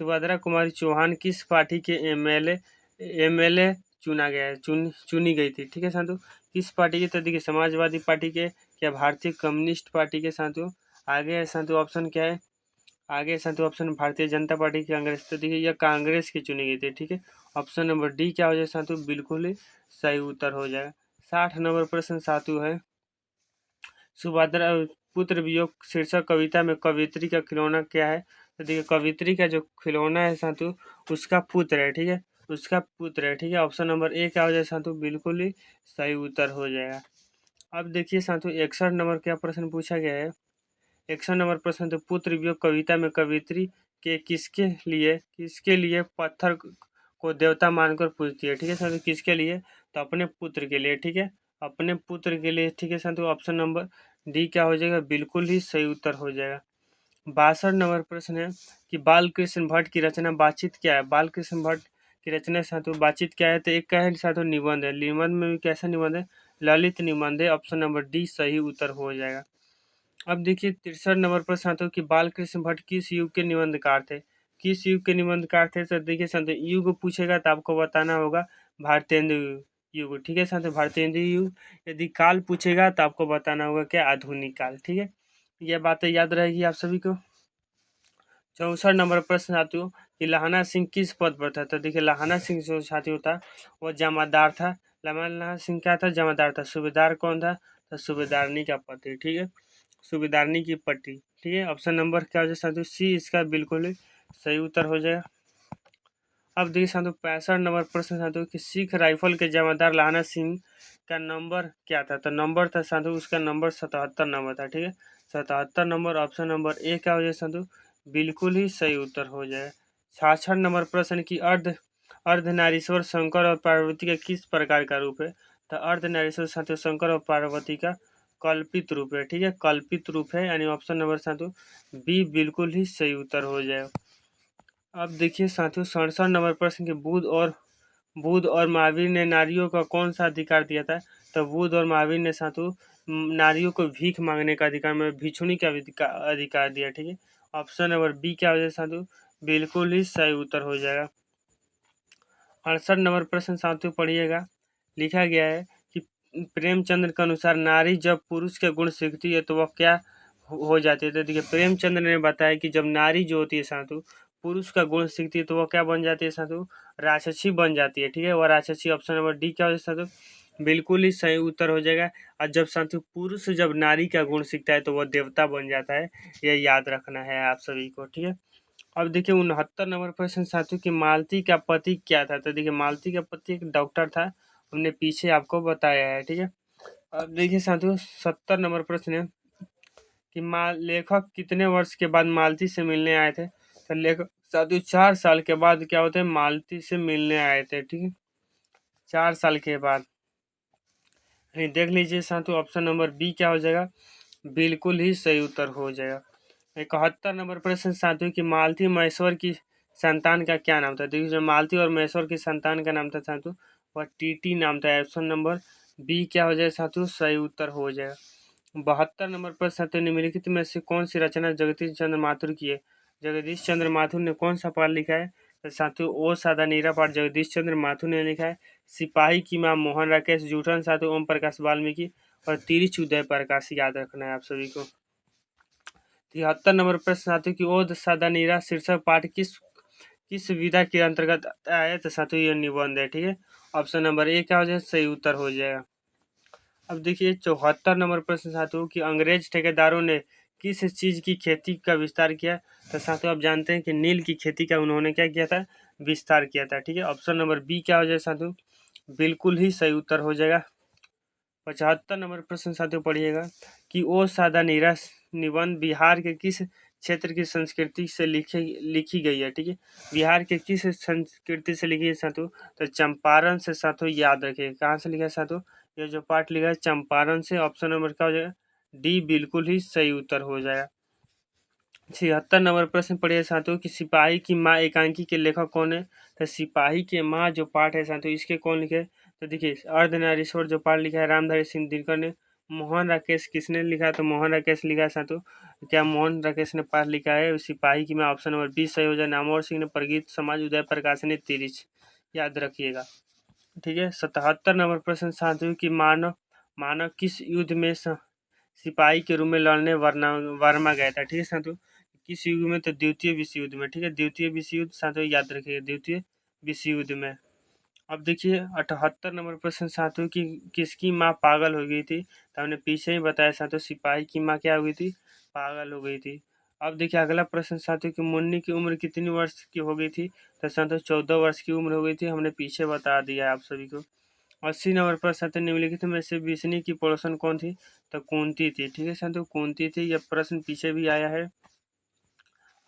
सुभद्रा कुमारी चौहान किस पार्टी के एमएलए चुना गया है चुनी गई थी? ठीक है साथियों, किस पार्टी के? तो देखिए समाजवादी पार्टी के, क्या भारतीय कम्युनिस्ट पार्टी के साथियों? आगे है साथियों ऑप्शन क्या है? आगे साथियों ऑप्शन भारतीय जनता पार्टी, कांग्रेस। तो देखिए यह कांग्रेस की चुनी गई थी। ठीक है, ऑप्शन नंबर डी क्या हो जाए साथियों? बिल्कुल ही सही उत्तर हो जाएगा। 60 नंबर प्रश्न साथियों है सुभद्रा पुत्र वियोग शीर्षक कविता में कवयित्री का खिलौना क्या है? तो देखिए कवित्री का जो खिलौना है साथियों उसका पुत्र है, ठीक है, उसका पुत्र है, ठीक है। ऑप्शन नंबर ए क्या हो जाएगा साथियों, बिल्कुल ही सही उत्तर हो जाएगा। अब देखिए साथियों 61 नंबर क्या प्रश्न पूछा गया है। 61 नंबर प्रश्न, तो पुत्र वियोग कविता में कवित्री के किसके लिए पत्थर को देवता मानकर पूजती है, ठीक है साथियों, किसके लिए, तो अपने पुत्र के लिए, ठीक है, अपने पुत्र के लिए, ठीक है साथियों। ऑप्शन नंबर डी क्या हो जाएगा, बिल्कुल ही सही उत्तर हो जाएगा। 62 नंबर प्रश्न है कि बाल कृष्ण भट्ट की रचना बातचीत क्या है। बाल कृष्ण भट्ट की रचना साथियों बातचीत क्या है, तो एक का है साथियों निबंध है। निबंध में भी कैसा निबंध है, ललित निबंध है। ऑप्शन नंबर डी सही उत्तर हो जाएगा। अब देखिए 63 नंबर प्रश्न आता है कि बाल कृष्ण भट्ट किस युग के निबंधकार थे, किस युग के निबंधकार थे। तो देखिए साथियों युग पूछेगा तो आपको बताना होगा भारतेंदु युग, ठीक है साथियों, भारतेंदु युग। यदि काल पूछेगा तो आपको बताना होगा क्या, आधुनिक काल, ठीक है। यह बातें याद रहेगी आप सभी को। 64 नंबर प्रश्न साथियों कि लाहना सिंह किस पद पर था। तो देखिए लाहना सिंह जो साथियों था वो जमादार था। लाहना सिंह क्या था, जमादार था। सूबेदार कौन था, तो सूबेदारनी का पति, ठीक है, सूबेदारनी की पट्टी, ठीक है। ऑप्शन नंबर क्या हो जाए साथियों, सी इसका बिल्कुल ही सही उत्तर हो जाएगा। अब देखिए साथियों 65 नंबर प्रश्न साथियों कि सिख राइफल के जमादार लाहना सिंह का नंबर क्या था। तो नंबर था साथियों उसका नंबर 77 नंबर था, ठीक है, 77 नंबर। ऑप्शन नंबर ए क्या हो जाए साथियों, बिल्कुल ही सही उत्तर हो जाए। 66 नंबर प्रश्न की अर्धनारीश्वर शंकर और पार्वती का किस प्रकार का रूप है। तो अर्धनारीश्वर साथियों शंकर और पार्वती का कल्पित रूप है, ठीक है, कल्पित रूप है, यानी ऑप्शन नंबर साथियों बी बिल्कुल ही सही उत्तर हो जाए। अब देखिए साथियों 67 नंबर प्रश्न के बुद्ध और महावीर ने नारियों का कौन सा अधिकार दिया था। तो बुद्ध और महावीर ने साथियों नारियों को भीख मांगने का अधिकार, मतलब भिक्षुणी का अधिकार दिया, ठीक है। ऑप्शन नंबर बी क्या हो जाए साथियों, बिल्कुल ही सही उत्तर हो जाएगा। 68 नंबर प्रश्न साथियों पढ़िएगा, लिखा गया है कि प्रेमचंद्र के अनुसार नारी जब पुरुष के गुण सीखती है तो वह क्या हो जाती है। तो देखिए प्रेमचंद्र ने बताया कि जब नारी जो होती है साधु पुरुष का गुण सीखती है तो वह क्या बन जाती है साधु, राक्षसी बन जाती है, ठीक है, वह राक्षसी। ऑप्शन नंबर डी क्या हो जाए साधु, बिल्कुल ही सही उत्तर हो जाएगा। और जब साधु पुरुष जब नारी का गुण सीखता है तो वह देवता बन जाता है, यह याद रखना है आप सभी को, ठीक है। अब देखिए 69 नंबर प्रश्न साथियों कि मालती का पति क्या था। तो देखिए मालती का पति एक डॉक्टर था, हमने पीछे आपको बताया है, ठीक है। अब देखिए साथियों 70 नंबर प्रश्न है कि लेखक कितने वर्ष के बाद मालती से मिलने आए थे। तो लेखक साथियों 4 साल के बाद क्या होते हैं, मालती से मिलने आए थे, ठीक है, 4 साल के बाद। देख लीजिए साथियों ऑप्शन नंबर बी क्या हो जाएगा, बिल्कुल ही सही उत्तर हो जाएगा। 71 नंबर प्रश्न साथियों कि मालती महेश्वर की संतान का क्या नाम था। देखिए जो मालती और महेश्वर की संतान का नाम था साथियों वह टीटी नाम था। ऑप्शन नंबर बी क्या हो जाए साथियों, सही उत्तर हो जाएगा। 72 नंबर पर साथियों निम्नलिखित में से कौन सी रचना जगदीश चंद्र माथुर की है। जगदीश चंद्र माथुर ने कौन सा पाठ लिखा है। तो साथियों ओ सादा नीरा पाठ जगदीश चंद्र माथुर ने लिखा है। सिपाही की मां मोहन राकेश जूठन साथियों ओम प्रकाश वाल्मीकि और तिरिच उदय प्रकाश, याद रखना है आप सभी को। 73 नंबर प्रश्न साथियों की ओद सादा नीरा शीर्षक पाठ किस विधा के अंतर्गत आता है। तो साथियों ये निबंध है, ठीक है, ऑप्शन नंबर ए क्या हो जाए, सही उत्तर हो जाएगा। अब देखिए 74 नंबर प्रश्न साथियों कि अंग्रेज ठेकेदारों ने किस चीज की खेती का विस्तार किया। तो साथियों आप जानते हैं कि नील की खेती का उन्होंने क्या किया था, विस्तार किया था, ठीक है। ऑप्शन नंबर बी क्या हो जाए साथियों, बिल्कुल ही सही उत्तर हो जाएगा। 75 नंबर प्रश्न साथियों पढ़िएगा कि ओ सादा नीरस निबंध बिहार के किस क्षेत्र की संस्कृति से लिखी गई है, ठीक है, बिहार के किस संस्कृति से लिखी है साथियों। तो चंपारण से साथियों, याद रखिए कहाँ से लिखा है साथियों, ये जो पाठ लिखा है चंपारण से। ऑप्शन नंबर क्या हो जाएगा, डी बिल्कुल ही सही उत्तर हो जाएगा। 76 नंबर प्रश्न पढ़िए साथियों कि सिपाही की माँ एकांकी के लेखक कौन है। तो सिपाही के माँ जो पाठ है साथियों इसके कौन लिखे। तो देखिए अर्धनारीश्वर जो पाठ लिखा है रामधारी सिंह दिनकर ने। मोहन राकेश किसने लिखा है, तो मोहन राकेश लिखा है साथियों, क्या मोहन राकेश ने पाठ लिखा है सिपाही की माँ। ऑप्शन नंबर 20 सही हो जाए। नामवर सिंह ने प्रगीत समाज उदय प्रकाश ने तिरिच, याद रखिएगा, ठीक है। 77 नंबर प्रश्न साथियों कि मानव मानव किस युद्ध में सिपाही के रूप में लड़ने वर्मा गया था, ठीक है साथियों, किस युग में, तो द्वितीय विश्व युद्ध में, ठीक है, द्वितीय विश्व युद्ध साथियों याद रखिएगा, द्वितीय विश्व युद्ध में। अब देखिए 78 नंबर प्रश्न साथियों की किसकी माँ पागल हो गई थी। तो हमने पीछे ही बताया साथियों सिपाही की माँ क्या हो गई थी, पागल हो गई थी। अब देखिए अगला प्रश्न साथियों कि मुन्नी की उम्र कितनी वर्ष की हो गई थी? तो साथियों 14 वर्ष की उम्र हो गई थी, हमने पीछे बता दिया है आप सभी को। 80 नंबर पर साथियों निम्नलिखित में से विष्णु की पड़ोसन कौन थी? तो कुंती थी। ठीक है साथियों, कुंती थी। यह प्रश्न पीछे भी आया है।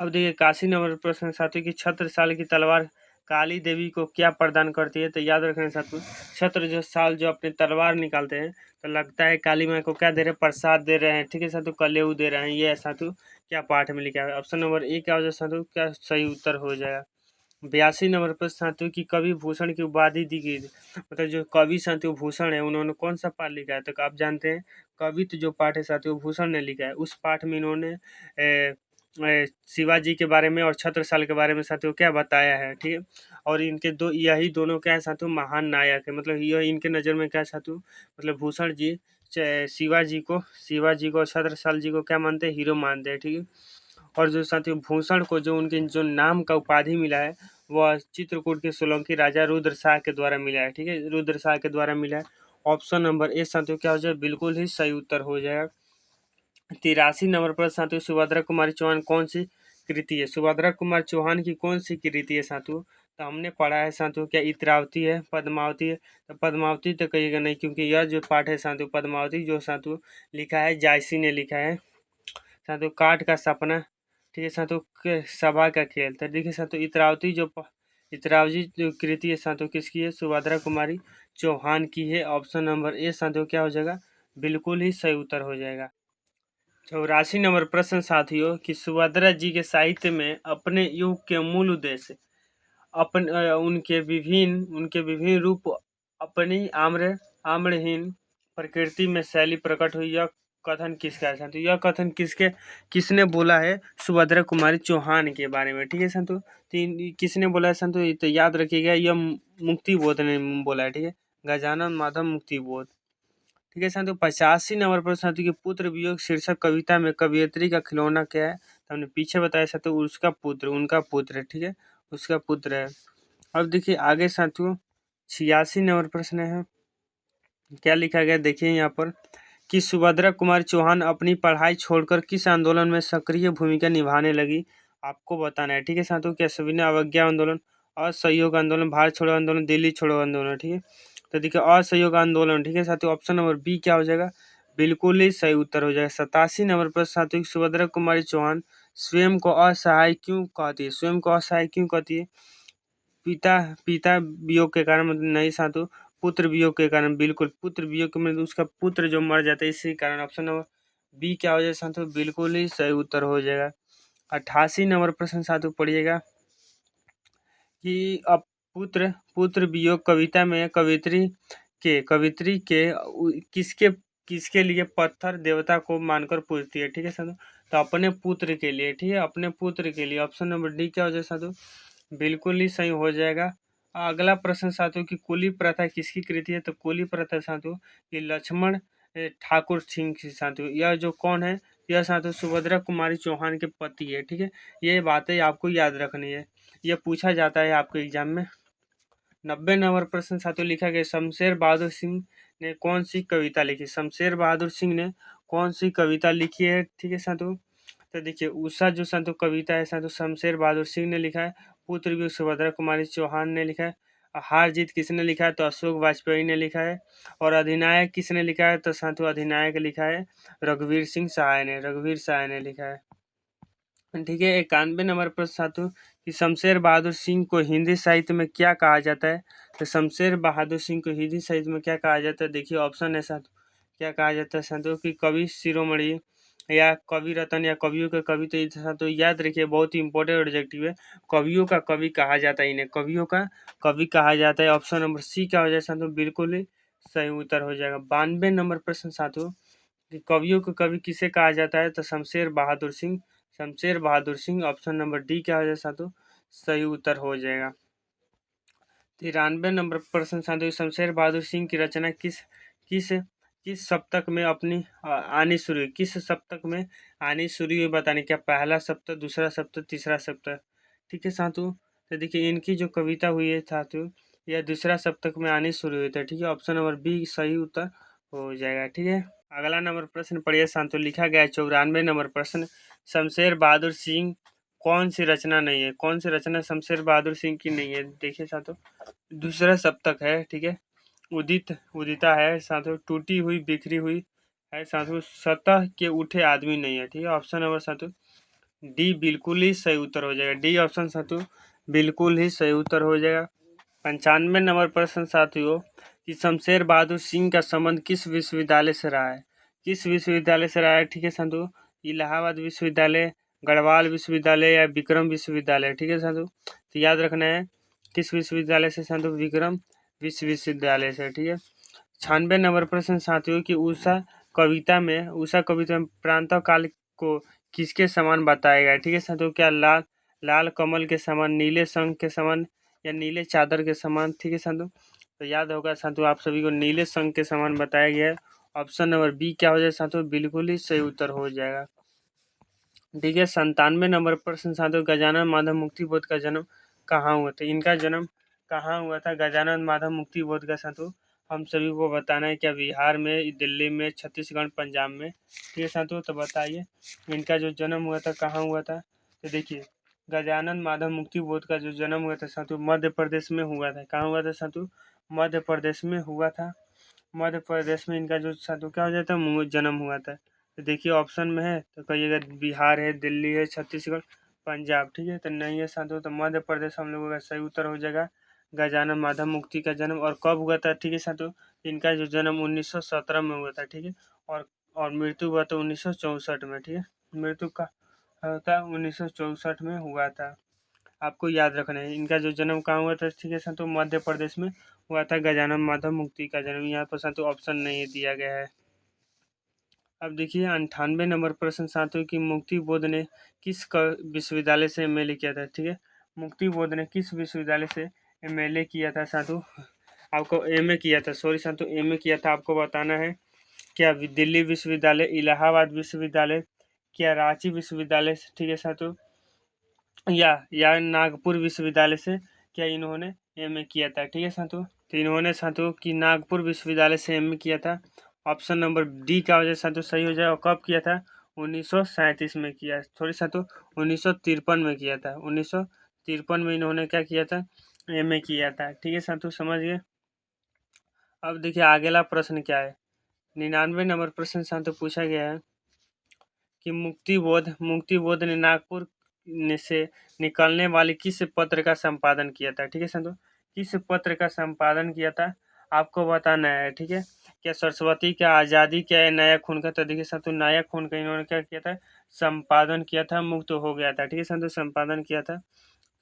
अब देखिए 81 नंबर प्रश्न साथियों की छत्रसाल की तलवार काली देवी को क्या प्रदान करती है? तो याद रखना साथियों, छत्र जो साल जो अपने तलवार निकालते हैं तो लगता है काली माँ को क्या दे रहे हैं? प्रसाद दे रहे हैं। ठीक है साथियों, कलेऊ दे रहे हैं। ये साथियों क्या पाठ में लिखा है? ऑप्शन नंबर ए क्या हो जाए साथियों, क्या सही उत्तर हो जाएगा। 82 नंबर पर साथियों की कवि भूषण की उपाधि दी गई थी। मतलब जो कवि साथियों भूषण है उन्होंने कौन सा पाठ लिखा है? तो आप जानते हैं कवित्व जो पाठ है साथियों भूषण ने लिखा है, उस पाठ में इन्होंने शिवाजी के बारे में और छत्रसाल के बारे में साथियों क्या बताया है। ठीक है, और इनके दो यही दोनों क्या है साथियों महान नायक है। मतलब यह इनके नज़र में क्या है साथियों, मतलब भूषण जी शिवाजी को और छत्रसाल जी को क्या मानते हैं? हीरो मानते हैं। ठीक है, और जो साथियों भूषण को जो उनके जो नाम का उपाधि मिला है वह चित्रकूट के सोलंकी राजा रुद्रशाह के द्वारा मिला है। ठीक है, रुद्रशाह के द्वारा मिला है। ऑप्शन नंबर ए साथियों क्या हो जाए? बिल्कुल ही सही उत्तर हो जाएगा। 83 नंबर पर साथियों सुभद्रा कुमारी चौहान कौन सी कृति है? सुभद्रा कुमार चौहान की कौन सी कृति है साथियों? तो हमने पढ़ा है साथियों क्या इत्रावती है, पद्मावती है? तो पद्मावती तो कहिएगा नहीं, क्योंकि यह जो पाठ है साथियों पद्मावती जो साथियों लिखा है जायसी ने लिखा है। साथियों काठ का सपना, ठीक है साथियों सभा का खेल। तो देखिए साथियों इतरावती जो कृति है साथियों किसकी है? सुभद्रा कुमारी चौहान की है। ऑप्शन नंबर ए साथियों क्या हो जाएगा? बिल्कुल ही सही उत्तर हो जाएगा। 84 नंबर प्रश्न साथियों कि सुभद्रा जी के साहित्य में अपने युग के मूल उद्देश्य उनके विभिन्न रूप अपनी आम्रहीन प्रकृति में शैली प्रकट हुई। यह कथन किसका है संतु? यह कथन किसने बोला है? सुभद्रा कुमारी चौहान के बारे में। ठीक है संतु, किसने बोला है संतु? तो याद रखिएगा यह मुक्ति बोध ने बोला है। ठीक है, गजानन माधव मुक्ति बोध। ठीक है साथियों, 85 नंबर पर साथियों की पुत्र वियोग शीर्षक कविता में कवियत्री का खिलौना क्या है? तो हमने पीछे बताया साथियों उनका पुत्र है। ठीक है, उसका पुत्र है। अब देखिए आगे साथियों 86 नंबर प्रश्न है, क्या लिखा गया देखिए यहाँ पर कि सुभद्रा कुमार चौहान अपनी पढ़ाई छोड़कर किस आंदोलन में सक्रिय भूमिका निभाने लगी? आपको बताना है। ठीक है साथियों, क्या सविनय अवज्ञा आंदोलन, असहयोग आंदोलन, भारत छोड़ो आंदोलन, दिल्ली छोड़ो आंदोलन। ठीक है, तो देखिए असहयोग आंदोलन। ठीक है साथियों, ऑप्शन नंबर बी क्या हो जाएगा? बिल्कुल ही सही उत्तर हो जाएगा। 87 नंबर पर साथियों सुभद्रा कुमारी चौहान स्वयं को असहाय क्यों कहती है? स्वयं को असहाय क्यों कहती है? पिता वियोग के कारण मतलब नहीं साधु, पुत्र वियोग के कारण। बिल्कुल पुत्र वियोग के मतलब उसका पुत्र जो मर जाता है इसी कारण। ऑप्शन नंबर बी क्या हो जाए साधु? बिल्कुल ही सही उत्तर हो जाएगा। 88 नंबर प्रश्न साधु पढ़िएगा कि अब पुत्र पुत्र वियोग कविता में कवित्री के किसके किसके लिए पत्थर देवता को मानकर पूजती है? ठीक है साधु, तो अपने पुत्र के लिए। ठीक है, अपने पुत्र के लिए। ऑप्शन नंबर डी क्या हो जाए साधु? बिल्कुल ही सही हो जाएगा। अगला प्रश्न साथियों की कुली प्रथा किसकी कृति है? तो कुली प्रथा साथियों ये लक्ष्मण ठाकुर सिंह की साथियों। यह जो कौन है? यह साथियों सुभद्रा कुमारी चौहान के पति है। ठीक है, ये बातें आपको याद रखनी है, यह पूछा जाता है आपके एग्जाम में। 90 नंबर प्रश्न साथियों लिखा गया शमशेर बहादुर सिंह ने कौन सी कविता लिखी? शमशेर बहादुर सिंह ने कौन सी कविता लिखी है? ठीक है साथियों, तो देखिए उषा जो साथियों कविता है साथियों शमशेर बहादुर सिंह ने लिखा है। पुत्र वियोग सुभद्रा कुमारी चौहान ने लिखा है। हार जीत किसने लिखा है? तो अशोक वाजपेयी ने लिखा है। और अधिनायक किसने लिखा है? तो साथियों अधिनायक लिखा है रघुवीर सहाय ने लिखा है। ठीक है, 91 नंबर पर साथियों कि शमशेर बहादुर सिंह को हिंदी साहित्य में क्या कहा जाता है? तो शमशेर बहादुर सिंह को हिंदी साहित्य में क्या कहा जाता है? देखिए ऑप्शन है साथियों, क्या कहा जाता है साथियों कि कवि शिरोमणि या कवि रतन या कवियों का कवि। तो साथियों याद रखिए बहुत ही इंपॉर्टेंट ऑब्जेक्टिव है, कवियों का कवि कहा जाता है, इन्हें कवियों का कवि कहा जाता है। ऑप्शन नंबर सी क्या हो जाए साथियों? बिल्कुल ही सही उत्तर हो जाएगा। 92 नंबर प्रश्न साथियों कि कवियों को कवि किसे कहा जाता है? तो Shamsher Bahadur Singh. Option number D क्या हो जाए साथियों? सही उत्तर हो जाएगा। 93 नंबर प्रश्न साथियों शमशेर बहादुर सिंह की रचना किस किस किस सप्तक में आनी शुरू हुई? किस सप्तक में आनी शुरू हुई बताने, क्या पहला सप्तक, दूसरा सप्तक, तीसरा सप्तक? ठीक है साथियों, तो देखिए इनकी जो कविता हुई है साथियों यह दूसरा सप्तक में आनी शुरू हुई थी। ठीक है, ऑप्शन नंबर बी सही उत्तर हो जाएगा। ठीक है, अगला नंबर प्रश्न पढ़िए साथियों लिखा गया है 94 नंबर प्रश्न शमशेर बहादुर सिंह कौन सी रचना नहीं है, कौन सी रचना शमशेर बहादुर सिंह की नहीं है? देखिए साथियों, दूसरा सप्तक है, ठीक है, उदिता है साथियों, टूटी हुई बिखरी हुई है साथियों, सतह के उठे आदमी नहीं है, ठीक है। ऑप्शन नंबर साथियों डी बिल्कुल ही सही उत्तर हो जाएगा, डी ऑप्शन साथियों बिल्कुल ही सही उत्तर हो जाएगा। 95 नंबर प्रश्न साथियों कि शमशेर बहादुर सिंह का संबंध किस विश्वविद्यालय से रहा है? किस विश्वविद्यालय से रहा है? ठीक है साथियों, इलाहाबाद विश्वविद्यालय, गढ़वाल विश्वविद्यालय या विक्रम विश्वविद्यालय, ठीक है साथियों। तो याद रखना है किस विश्वविद्यालय से साथियों, विक्रम विश्वविद्यालय से, ठीक है। 96 नंबर प्रश्न साथियों कि उषा कविता में प्रांतः काल को किसके समान बताया गया? ठीक है साथियों, क्या लाल कमल के समान, नीले शंख के समान या नीले चादर के समान? ठीक है साथियों, तो याद होगा साथियों आप सभी को नीले शंख के समान बताया गया है। ऑप्शन नंबर बी क्या हो जाएगा साथियों, बिल्कुल ही सही उत्तर हो जाएगा। ठीक है, 97 नंबर प्रश्न साथियों गजानन माधव मुक्तिबोध का जन्म कहाँ हुआ था? इनका जन्म कहाँ हुआ था गजानन माधव मुक्तिबोध का साथियों? हम सभी को बताना है, क्या बिहार में, दिल्ली में, छत्तीसगढ़, पंजाब में? ठीक है साथियों, तो बताइए इनका जो जन्म हुआ था कहाँ हुआ था? तो देखिए गजानन माधव मुक्तिबोध का जो जन्म हुआ था साथियों मध्य प्रदेश में हुआ था। कहाँ हुआ था साथियों? मध्य प्रदेश में हुआ था। मध्य प्रदेश में इनका जो साथियों क्या हो जाता है, जन्म हुआ था। तो देखिए ऑप्शन में है तो कहिएगा बिहार है, दिल्ली है, छत्तीसगढ़, पंजाब, ठीक है। तो नहीं है साथियों, तो मध्य प्रदेश हम लोगों का सही उत्तर हो जाएगा। गजानन माधव मुक्ति का जन्म और कब हुआ था? ठीक है साथियों, इनका जो जन्म 1917 में हुआ था, ठीक है। और मृत्यु हुआ था 1964 में, ठीक है। मृत्यु का था 1964 में हुआ था। आपको याद रखना है इनका जो जन्म कहाँ हुआ था, ठीक है साथियों, मध्य प्रदेश में हुआ था गजानन माधव मुक्ति का जन्म। यहाँ पर साथियों ऑप्शन नहीं दिया गया है। अब देखिए 98 नंबर प्रश्न साथियों की मुक्ति बोध ने किस विश्वविद्यालय से एमएलए किया था? ठीक है, मुक्ति बोध ने किस विश्वविद्यालय से एमएलए किया था साथियों? आपको एमए किया था, सॉरी साथियों एमए किया था। आपको बताना है क्या दिल्ली विश्वविद्यालय, इलाहाबाद विश्वविद्यालय, क्या रांची विश्वविद्यालय, ठीक है साथियों, या नागपुर विश्वविद्यालय से क्या इन्होंने एमए किया था? ठीक है साथियों, तो इन्होंने साथियों कि नागपुर विश्वविद्यालय से एमए किया था। ऑप्शन नंबर डी का हो जाए साथियों सही हो जाए। और कब किया था? 1937 में किया, थोड़ी साथियों 1953 में किया था। 1953 में इन्होंने क्या किया था? एमए किया था, ठीक है साथियों, समझ गए। अब देखिए अगला प्रश्न क्या है, 99 नंबर प्रश्न साथियों पूछा गया है कि मुक्तिबोध ने नागपुर से निकलने वाले किस पत्र का संपादन किया था? ठीक है साथियों, किस पत्र का संपादन किया था आपको बताना है, ठीक है। क्या सरस्वती, क्या आज़ादी, क्या है नया खून का? तो देखिए साथियों नया खून का इन्होंने क्या किया था? संपादन किया था, मुक्त हो गया था, ठीक है साथियों, संपादन किया था।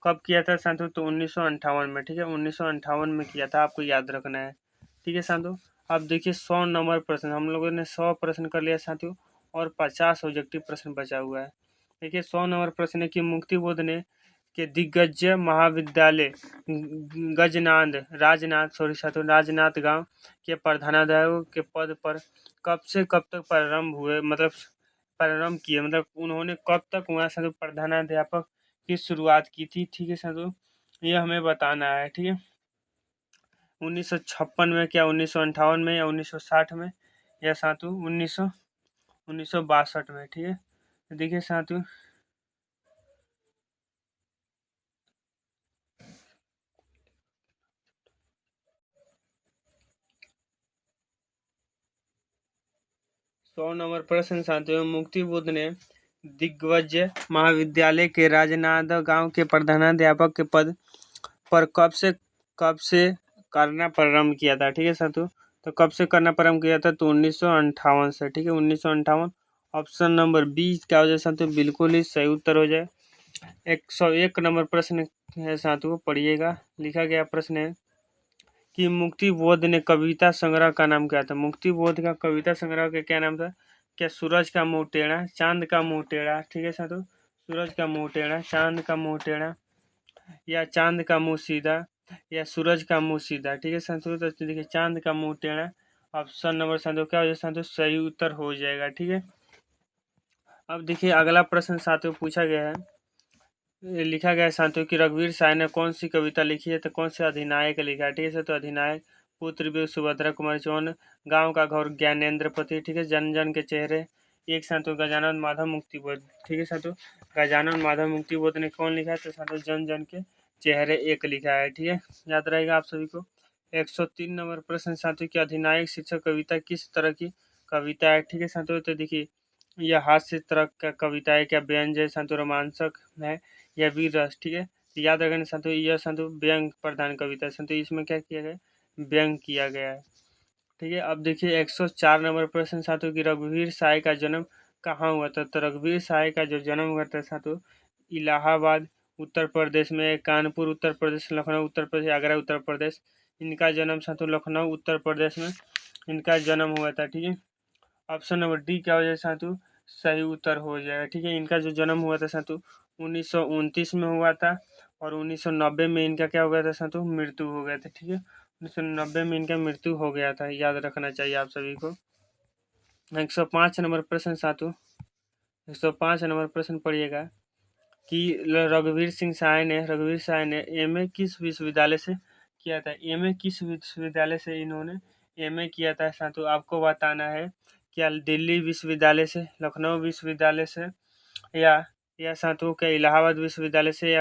कब किया था साथियों? तो 1958 में, ठीक है, 1958 में किया था, आपको याद रखना है, ठीक है साथियों। अब देखिए 100 नंबर प्रश्न, हम लोगों ने 100 प्रश्न कर लिया साथियों और 50 ऑब्जेक्टिव प्रश्न बचा हुआ है। देखिए 100 नंबर प्रश्न है कि मुक्तिबोध ने के दिग्गज महाविद्यालय राजनाथ गांव के प्रधानाध्यापक के पद पर कब से कब तक प्रारंभ हुए, मतलब प्रारंभ किए, मतलब उन्होंने कब तक वहाँ से प्रधानाध्यापक की शुरुआत की थी? ठीक है साथियों, ये हमें बताना है, ठीक है। 1956 में, क्या 1958 में, या 1960 में, या साथियों 1962 में, ठीक है। देखिए साथियों 100 नंबर प्रश्न साथियों मुक्तिबोध ने दिग्विजय महाविद्यालय के राजनांदगांव के प्रधानाध्यापक के पद पर कब से करना प्रारंभ किया था? ठीक है साथियों, तो कब से करना प्रारंभ किया था? तो 1958 से, ठीक है, 1958। ऑप्शन नंबर बी क्या हो जाए साथियों, बिल्कुल ही सही उत्तर हो जाए। 101 नंबर प्रश्न है साथियों, पढ़िएगा। लिखा गया प्रश्न है कि मुक्तिबोध ने कविता संग्रह का नाम क्या था? मुक्तिबोध का कविता संग्रह का क्या नाम था? क्या सूरज का मुंह टेढ़ा, चांद का मुंह टेढ़ा, ठीक है साथियों, सूरज का मुंह टेढ़ा, चांद का मुंह टेढ़ा, या चांद का मुंह सीधा, या सूरज का मुंह सीधा, ठीक है साथियों। तो देखिए चांद का मुंह टेढ़ा ऑप्शन नंबर साथियों क्या हो जाए साथियों, सही उत्तर हो जाएगा, ठीक है। अब देखिए अगला प्रश्न साथियों पूछा गया है, लिखा गया है साथियों कि रघुवीर साय ने कौन सी कविता लिखी है? तो कौन से अधिनायक लिखा है? ठीक है, तो अधिनायक, पुत्र वियोग सुभद्रा कुमारी चौहान, गांव का घोर ज्ञानेंद्र पति, ठीक है, जन जन के चेहरे, एक साथियों गजानन माधव मुक्तिबोध। ठीक है साथियों, गजानन माधव मुक्तिबोध ने कौन लिखा है? तो साथियों जन जन के चेहरे एक लिखा है। ठीक है, याद रहेगा आप सभी को। 103 नंबर प्रश्न साथियों की अधिनायक शिक्षक कविता किस तरह की कविता है? ठीक है साथियों, तो देखिए यह हास्य तरह का कविता है, क्या व्यंग्य है साथियों, रोमांचक है या वीर रस? ठीक है, तो याद रखना साथियों, यह साथियों व्यंग प्रधान कविता है साथियों, इसमें क्या किया गया? व्यंग किया गया है। ठीक है, अब देखिए 104 नंबर प्रश्न साथियों की रघुवीर साय का जन्म कहाँ हुआ था? तो रघुवीर साय का जो जन्म हुआ था साथियों इलाहाबाद उत्तर प्रदेश में, कानपुर उत्तर प्रदेश, लखनऊ उत्तर प्रदेश, आगरा उत्तर प्रदेश। इनका जन्म साथियों लखनऊ उत्तर प्रदेश में इनका जन्म हुआ था। ठीक है, ऑप्शन नंबर डी क्या हो जाएगा साथियों? सही उत्तर हो जाएगा। ठीक है, इनका जो जन्म हुआ था साथियों 1929 में हुआ था और 1990 में इनका क्या हो गया था साथियों? मृत्यु हो गया था। ठीक है, 1990 में इनका मृत्यु हो गया था, याद रखना चाहिए आप सभी को। 105 नंबर प्रश्न साथियों, 105 नंबर प्रश्न पढ़िएगा कि रघुवीर साय ने एमए किस विश्वविद्यालय से किया था? एमए किस विश्वविद्यालय से इन्होंने एमए किया था साथियों? आपको बताना है, क्या दिल्ली विश्वविद्यालय से, लखनऊ विश्वविद्यालय से, या साथियों क्या इलाहाबाद विश्वविद्यालय से,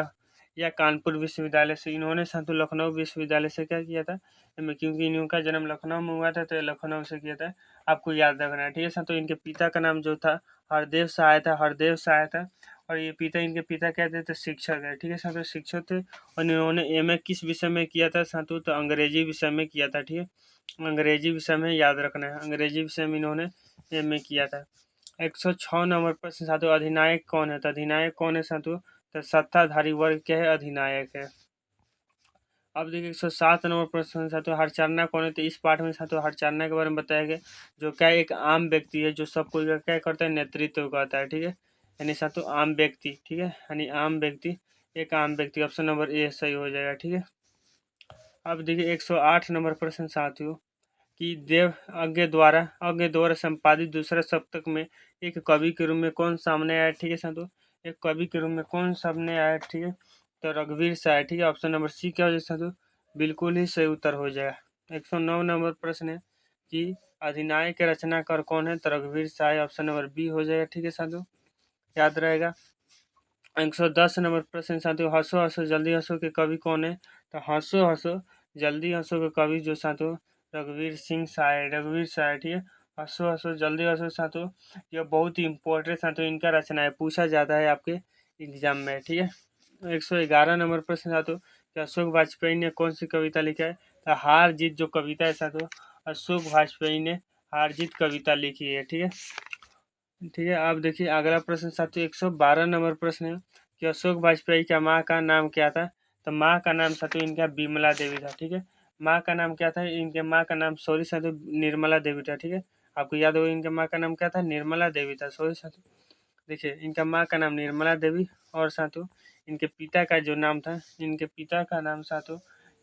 या कानपुर विश्वविद्यालय से? इन्होंने साथियों लखनऊ विश्वविद्यालय से क्या किया था? क्योंकि इनका जन्म लखनऊ में हुआ था, तो लखनऊ से किया था, आपको याद रखना है। ठीक है साथियों, इनके पिता का नाम जो था हरदेव सहाय था, हरदेव सहाय था, और ये इनके पिता क्या थे? शिक्षक है। ठीक है साथियों, शिक्षक थे, और इन्होंने एमए किस विषय में किया था साथियों? तो अंग्रेजी विषय में किया था। ठीक है, अंग्रेजी विषय में याद रखना है, अंग्रेजी विषय में इन्होंने एमए किया था। 106 नंबर प्रश्न साथियों, अधिनायक कौन है? तो अधिनायक कौन है साथियों? तो सत्ताधारी वर्ग क्या है? अधिनायक है। अब देखिए 107 नंबर प्रश्न साथियों, हरचारणा कौन है? तो इस पाठ में साथियों हरचारणा के बारे में बताया गया, जो क्या एक आम व्यक्ति है, जो सबको क्या करता है? नेतृत्व करता है। ठीक है, यानी साथियों आम व्यक्ति। ठीक है, यानी आम व्यक्ति, एक आम व्यक्ति, ऑप्शन नंबर ए सही हो जाएगा। ठीक है, अब देखिए 108 नंबर प्रश्न साथियों कि अज्ञे द्वारा संपादित दूसरे सप्तक में एक कवि के रूप में कौन सामने आया? ठीक है साथियों, एक कवि के रूप में कौन सामने आया? ठीक है, तो रघुवीर साय। ठीक है, ऑप्शन नंबर सी क्या हो जाएगा साथियों? बिल्कुल ही सही उत्तर हो जाएगा। 109 नंबर प्रश्न है कि अधिनायक के रचनाकार कौन है? तो रघुवीर साय, ऑप्शन नंबर बी हो जाएगा। ठीक है साथियों, याद रहेगा। 110 नंबर प्रश्न साथियों, हंसो हंसो जल्दी हंसो के कवि कौन है? तो हंसो हंसो जल्दी हंसो के कवि जो साथियों रघुवीर साय। ठीक है, हंसो हंसो जल्दी हंसो साथियों, यह बहुत ही इंपॉर्टेंट साथियों इनका रचना है, पूछा जाता है आपके एग्जाम में। ठीक है, 111 नंबर प्रश्न साथियों कि अशोक वाजपेयी ने कौन सी कविता लिखा है? तो हार जीत जो कविता है साथियों, अशोक वाजपेयी ने हार जीत कविता लिखी है। ठीक है, ठीक है, आप देखिए अगला प्रश्न साथियों 112 नंबर प्रश्न है कि अशोक वाजपेयी का माँ का नाम क्या था? तो माँ का नाम साथियों इनका बिमला देवी था। ठीक है, माँ का नाम क्या था? इनके माँ का नाम सॉरी साथियों निर्मला देवी था। ठीक है, आपको याद होगा इनके माँ का नाम क्या था? निर्मला देवी था। सॉरी साथियों, देखिए इनका माँ का नाम निर्मला देवी, और साथियों इनके पिता का जो नाम था, इनके पिता का नाम साथियों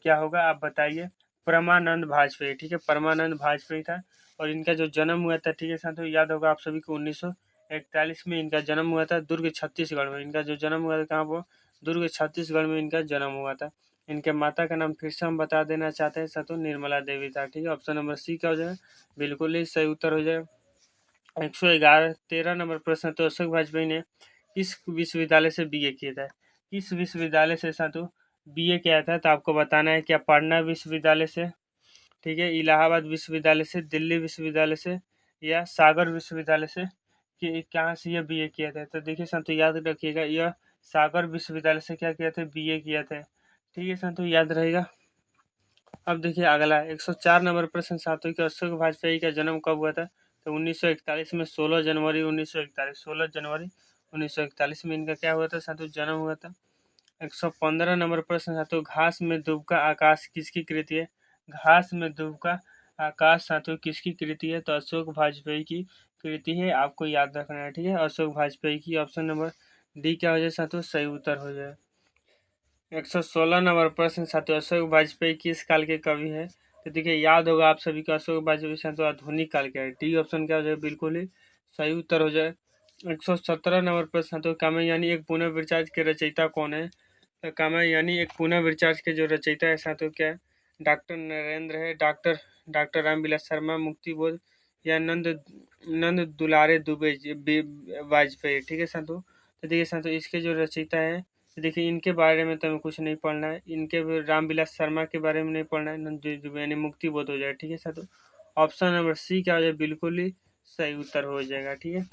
क्या होगा आप बताइए? परमानंद वाजपेयी। ठीक है, परमानंद वाजपेयी था, और इनका जो जन्म हुआ था, ठीक है साथियों याद होगा आप सभी को 1941 में इनका जन्म हुआ था, दुर्ग छत्तीसगढ़ में इनका जो जन्म हुआ था, कहाँ वो? दुर्ग छत्तीसगढ़ में इनका जन्म हुआ था। इनके माता का नाम फिर से हम बता देना चाहते हैं साथियों, निर्मला देवी था। ठीक है, ऑप्शन नंबर सी क्या हो जाएगा? बिल्कुल ही सही उत्तर हो जाएगा। 13 नंबर प्रश्न, तो अशोक वाजपेयी ने किस विश्वविद्यालय से बीए किया था? किस विश्वविद्यालय से साथियों बीए किया था? तो आपको बताना है, क्या पटना विश्वविद्यालय से, ठीक है, इलाहाबाद विश्वविद्यालय से, दिल्ली विश्वविद्यालय से, या सागर विश्वविद्यालय से, कि कहाँ से यह बीए किया था? तो देखिए साथियों याद रखिएगा, यह सागर विश्वविद्यालय से क्या किया था? बीए किया था। ठीक है साथियों, याद रहेगा। अब देखिए अगला 104 नंबर प्रश्न साथियों कि अशोक वाजपेयी का जन्म कब हुआ था? तो 1941 में 16 जनवरी 1941, 16 जनवरी 1941 में इनका क्या हुआ था साथियों? जन्म हुआ था। 115 नंबर प्रश्न साथियों, घास में डूबका आकाश किसकी कृति है? घास में डूबका आकाश साथियों किसकी कृति है? तो अशोक वाजपेयी की कृति है, आपको याद रखना है। ठीक है, अशोक वाजपेयी की, ऑप्शन नंबर डी क्या हो जाए साथियों? सही उत्तर हो जाए। 116 नंबर प्रश्न साथियों, अशोक वाजपेयी किस काल के कवि हैं? तो देखिए याद होगा आप सभी को, अशोक वाजपेयी साथियों आधुनिक काल के है। डी ऑप्शन क्या हो जाए? बिल्कुल ही सही उत्तर हो जाए। 117 नंबर प्रश्न साथियों, कामयानी एक पुनः विचार के रचयिता कौन है? तो कामयानी एक पुनः विचार के जो रचयिता है साथियों क्या है? डॉक्टर नरेंद्र है, डॉक्टर रामविलास शर्मा मुक्तिबोध, या नंद दुलारे दुबे वाजपेयी, ठीक है साथियों। तो देखिए साथियों, इसके जो रचयिता है, तो देखिए इनके बारे में तो हमें कुछ नहीं पढ़ना है, इनके रामविलास शर्मा के बारे में नहीं पढ़ना है, नंद दुबे यानी मुक्ति बोध हो जाए, ठीक है साथियों। ऑप्शन नंबर सी क्या हो जाए, बिल्कुल ही सही उत्तर हो जाएगा, ठीक है।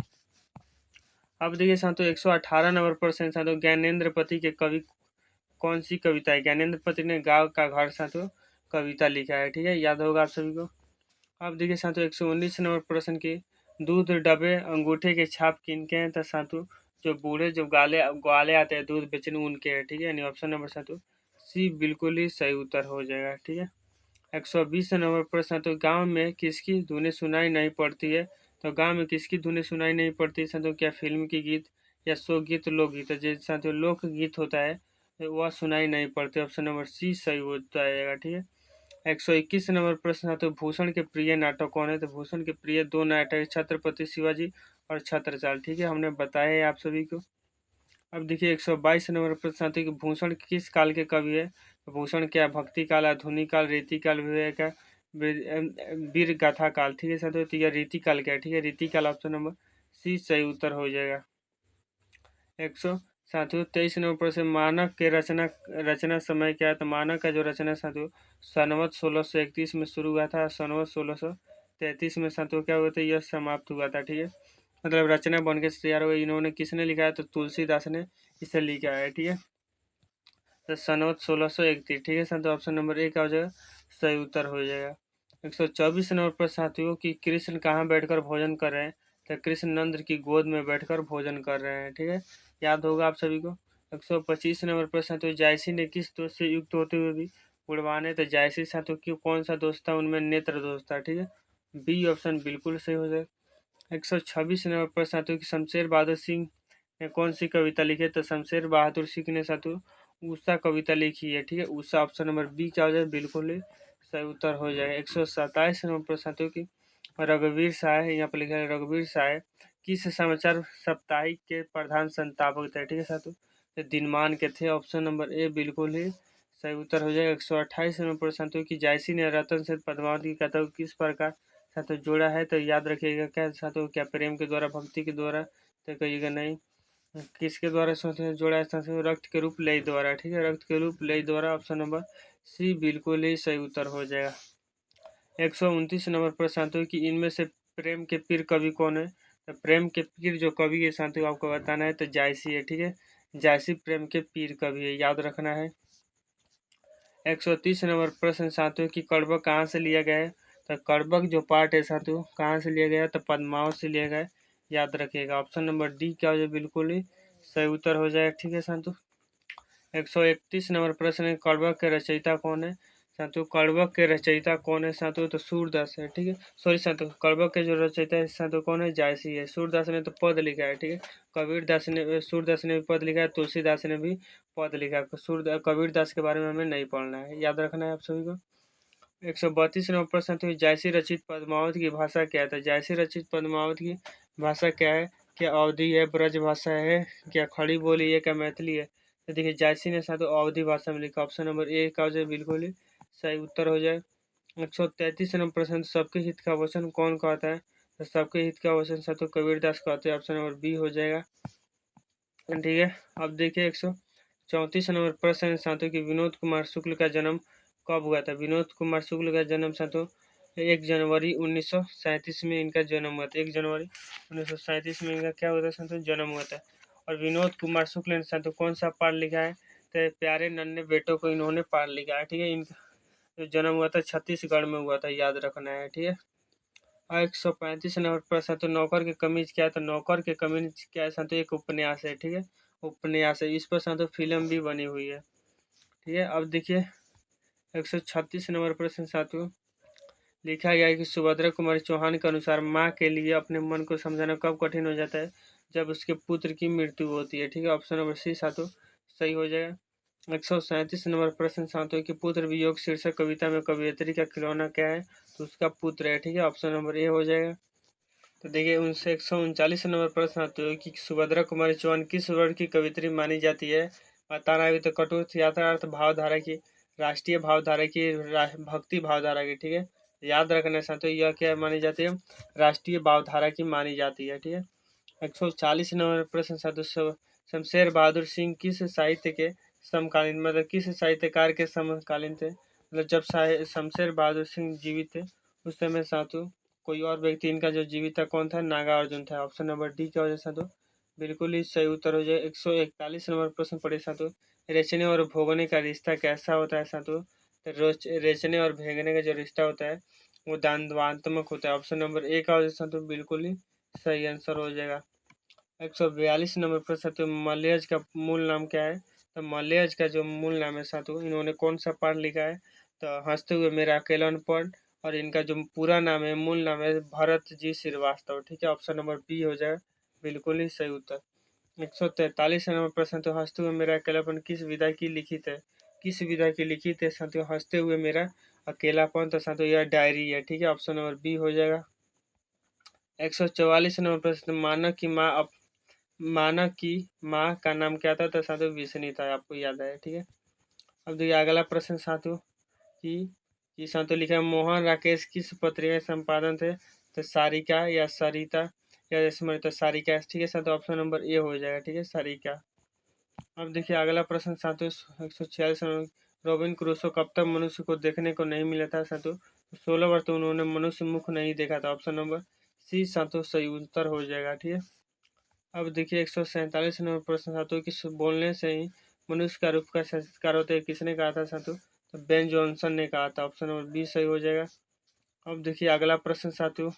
अब देखिए साथियों 118 नंबर प्रश्न साथियों, ज्ञानेंद्र पति के कवि कौन सी कविता है? ज्ञानेंद्र पति ने गाँव का घर साथियों कविता लिखा है, ठीक है, याद होगा आप सभी को। अब देखिए साथियों 119 नंबर प्रश्न की, दूध डबे अंगूठे के छाप किनके हैं? तो साथियों जो बूढ़े जो ग्वाले आते हैं दूध बेचने उनके हैं, ठीक है, यानी ऑप्शन नंबर साथियों सी बिल्कुल ही सही उत्तर हो जाएगा, ठीक है। 120 नंबर प्रश्न, तो गांव में किसकी धुनें सुनाई नहीं पड़ती है? तो गांव में किसकी धुनें सुनाई नहीं पड़ती है साथियों? क्या फिल्म की गीत या शोक गीत, लोकगीत? जैसे साथियों लोक गीत होता है वह सुनाई नहीं पड़ती, ऑप्शन नंबर सी सही होता है, ठीक है। 121 नंबर प्रश्न है, तो भूषण के प्रिय नाटक कौन है? तो भूषण के प्रिय दो नाटक छत्रपति शिवाजी और छत्रसाल, ठीक है, हमने बताया है आप सभी को। अब देखिए 122 नंबर प्रश्न आते हैं कि भूषण किस काल के कवि है? तो भूषण क्या भक्ति काल, आधुनिक काल, रीति काल, विवेक का वीर गाथा काल, ठीक है साथियों। तो यह रीति काल क्या है? ठीक है, रीति काल, ऑप्शन नंबर सी सही उत्तर हो जाएगा। 123 नंबर प्रश्न, मानक के रचना समय क्या है? तो मानक का जो रचना साथियों संवत 1631 में शुरू हुआ था, संवत 1633 में साथियों क्या हुआ था, यह समाप्त हुआ था, ठीक है, मतलब रचना बन के तैयार हो गई। इन्होंने किसने लिखा है? तो तुलसीदास ने इसे लिखा है, ठीक है। तो संवत 1631, ठीक है साथियों, ऑप्शन नंबर ए का हो जाएगा सही उत्तर हो जाएगा। 124 नंबर पर साथियों कि कृष्ण कहाँ बैठकर भोजन कर रहे हैं? तो कृष्ण नंद की गोद में बैठकर भोजन कर रहे हैं, ठीक है, याद होगा आप सभी को। 125 नंबर पर साथियों जायसी ने किस दोस्त से युक्त होते हुए भी उड़वाने? तो जायसी साथियों की कौन सा दोस्त था? उनमें नेत्र दोस्त था, ठीक है, बी ऑप्शन बिल्कुल सही हो जाएगा। 126 नंबर पर साथियों की शमशेर बहादुर सिंह ने कौन सी कविता लिखी है? तो शमशेर बहादुर सिंह ने साथियों उषा कविता लिखी है, ठीक है, उषा, ऑप्शन नंबर बी क्या हो जाए, बिल्कुल ही सही उत्तर हो जाएगा। 127 नंबर पर साथियों की रघुवीर साय, यहाँ पर लिखा है रघुवीर साय किस समाचार साप्ताहिक के प्रधान संपादक थे? ठीक है साथियों, तो दिनमान के थे, ऑप्शन नंबर ए बिल्कुल ही सही उत्तर हो जाएगा। 128 नंबर पर साथियों की जायसी ने रतन से पद्मावती की कथा को किस प्रकार साथियों जोड़ा है? तो याद रखिएगा क्या साथियों, क्या प्रेम के द्वारा, भक्ति के द्वारा? तो कहिएगा नहीं, किसके द्वारा साथियों जोड़ा है साथियों? रक्त के रूप लय द्वारा, ठीक है, रक्त के रूप लय द्वारा, ऑप्शन नंबर सी बिल्कुल ही सही उत्तर हो जाएगा। 129 नंबर पर साथियों कि इनमें से प्रेम के पीर कवि कौन है? तो प्रेम के पीर जो कवि है साथियों आपको बताना है, तो जायसी है, ठीक है, जायसी प्रेम के पीर कवि है, याद रखना है। 130 नंबर प्रश्न साथियों की कड़बक कहाँ से लिया गया है? तो कड़बक जो पार्ट है साथियों कहाँ से लिया गया है? तो पद्मावत से लिया गया है, याद रखिएगा, ऑप्शन नंबर डी क्या हो जाए, बिल्कुल ही सही उत्तर हो जाएगा, ठीक है साथियों। 131 नंबर प्रश्न है, कड़बक के रचयिता कौन है? साथियों कड़बक के रचयिता कौन है साथियों? तो सूरदास है, ठीक है, सॉरी साथियों, कड़बक के जो रचयिता है साथियों कौन है? जायसी है। सूरदास ने तो पद लिखा है, ठीक है, कबीरदास ने, सूरदास ने भी पद लिखा है, तुलसीदास ने भी पद लिखा है। कबीरदास के बारे में हमें नहीं पढ़ना है, याद रखना है आप सभी को। 132 नंबर प्रश्न, तो जायसी रचित पद्मावत की भाषा क्या है? जायसी रचित पद्मावत की भाषा क्या है? क्या अवधी है, ब्रज भाषा है, क्या खड़ी बोली है, क्या मैथिली है? तो देखिए जायसी ने साथ अवधी भाषा में लिखा, ऑप्शन नंबर ए का हो जाए बिल्कुल ही सही उत्तर हो जाए। 133 नंबर प्रश्न, सबके हित का वचन कौन कहता है? तो सबके हित का वचन साथियों कबीरदास कहते हैं, ऑप्शन नंबर बी हो जाएगा, ठीक है। अब देखिए 134 नंबर प्रश्न साथियों की विनोद कुमार शुक्ल का जन्म कब हुआ था? विनोद कुमार शुक्ल का जन्म साथियों 1 जनवरी 1937 में इनका जन्म हुआ था, 1 जनवरी 1937 में इनका क्या हुआ था साथियों? जन्म हुआ था। और विनोद कुमार शुक्ल ने साथियों कौन सा पाठ लिखा है? तो प्यारे नन्हे बेटों को इन्होंने पाठ लिखा है, ठीक है, इनका जो जन्म हुआ था छत्तीसगढ़ में हुआ था, याद रखना है, ठीक है। और 135 नंबर प्रश्न, तो नौकर के कमीज क्या है? तो नौकर के कमीज क्या है साथियों? एक उपन्यास है, ठीक है, उपन्यास है, इस पर साथियों फिल्म भी बनी हुई है, ठीक है। अब देखिए 136 नंबर प्रश्न साथियों लिखा गया है कि सुभद्रा कुमारी चौहान के अनुसार माँ के लिए अपने मन को समझाना कब कठिन हो जाता है? जब उसके पुत्र की मृत्यु होती है, ठीक है, ऑप्शन नंबर सी साथियों सही हो जाएगा। 137 नंबर प्रश्न साथियों की पुत्र वियोग शीर्षक कविता में कवियत्री का खिलौना क्या है? तो उसका पुत्र है, ठीक है, ऑप्शन नंबर ए हो जाएगा। तो देखिए उनसे 139 नंबर प्रश्न आते हो कि सुभद्रा कुमारी चौहान किस वर्ग की कवित्री मानी जाती है? बताना है तो कटु यथार्थ भावधारा की, राष्ट्रीय भावधारा की, भक्ति भावधारा की, ठीक है, याद रखना साथियों, यह क्या मानी जाती है, राष्ट्रीय भावधारा की मानी जाती है। ठीक है। 140 नंबर प्रश्न साथियों, शमशेर बहादुर सिंह किस साहित्य के समकालीन, मतलब किस साहित्यकार के समकालीन थे, मतलब जब शमशेर बहादुर सिंह जीवित थे उस समय साथियों कोई और व्यक्ति इनका जो जीवित था कौन था, नागार्जुन था। ऑप्शन नंबर डी क्या हो जाए साथियों, बिल्कुल ही सही उत्तर हो जाए। 141 नंबर प्रश्न पढ़े साथियों, रेचने और भोगने का रिश्ता कैसा होता है साथियों, तो रेचने और भेगने का जो रिश्ता होता है वो द्वंद्वात्मक होता है। ऑप्शन नंबर ए का हो जाए साथियों, बिल्कुल ही सही आंसर हो जाएगा। 142 नंबर प्रश्न साथियों, मलयज का मूल नाम क्या है, तो मलयज का जो मूल नाम है साथियों, इन्होंने कौन सा पाठ लिखा है, तो हंसते हुए मेरा अकेलापन पढ़, और इनका जो पूरा नाम है, मूल नाम है भरत जी श्रीवास्तव। ठीक है। ऑप्शन नंबर बी हो जाएगा, बिल्कुल ही सही उत्तर। 143 नंबर प्रश्न, तो हंसते हुए मेरा अकेलापन किस विधा की लिखित है, किस विधा की लिखित है साथियों, हंसते हुए मेरा अकेलापन, तो साथियों यह डायरी है। ठीक है। ऑप्शन नंबर बी हो जाएगा। 144 नंबर प्रश्न, मानव की माँ का नाम क्या था, तो साथियों विष्णु था, आपको याद है। ठीक है। अब देखिए अगला प्रश्न साथियों कि साथियों लिखा है, मोहन राकेश किस पत्रिका के संपादन थे, तो सारिका या सरिता या स्मृति, तो सारिका। ठीक है साथियों, ऑप्शन नंबर ए हो जाएगा। ठीक है, सारिका। अब देखिए अगला प्रश्न साथियों, 146 रॉबिन क्रूसो कब तक मनुष्य को देखने को नहीं मिला था साथियों, 16 वर्ष तो उन्होंने मनुष्य मुख नहीं देखा था। ऑप्शन नंबर सी साथियों सही उत्तर हो जाएगा। ठीक है। अब देखिए 147 नंबर प्रश्न साथियों, कि बोलने से ही मनुष्य का रूप का संस्कार होता है, किसने कहा था साथियों, तो बेन जॉनसन ने कहा था। ऑप्शन नंबर बी सही हो जाएगा। अब देखिए अगला प्रश्न साथियों,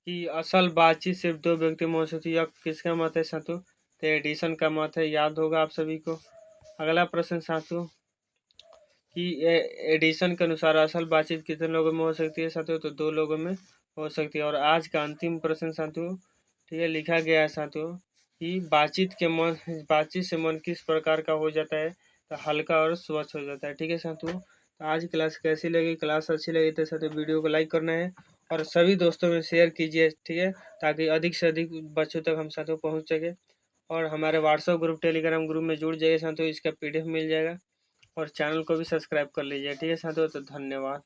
कि असल बातचीत सिर्फ दो व्यक्ति में हो सकती है, यह किसका मत है साथियों, तो एडिसन का मत है, याद होगा आप सभी को। अगला प्रश्न साथियों, कि एडिशन के अनुसार असल बातचीत कितने लोगों में हो सकती है साथियों, तो दो लोगों में हो सकती है। और आज का अंतिम प्रश्न साथियों, ठीक है, लिखा गया है साथियों कि बातचीत से मन किस प्रकार का हो जाता है, तो हल्का और स्वच्छ हो जाता है। ठीक है साथियों, तो आज क्लास कैसी लगी, क्लास अच्छी लगी तो साथियों वीडियो को लाइक करना है और सभी दोस्तों में शेयर कीजिए। ठीक है, ताकि अधिक से अधिक बच्चों तक हम साथियों पहुँच सके। और हमारे व्हाट्सएप ग्रुप, टेलीग्राम ग्रुप में जुड़ जाइए साथियों, इसका PDF मिल जाएगा। और चैनल को भी सब्सक्राइब कर लीजिए। ठीक है साथियों, तो धन्यवाद।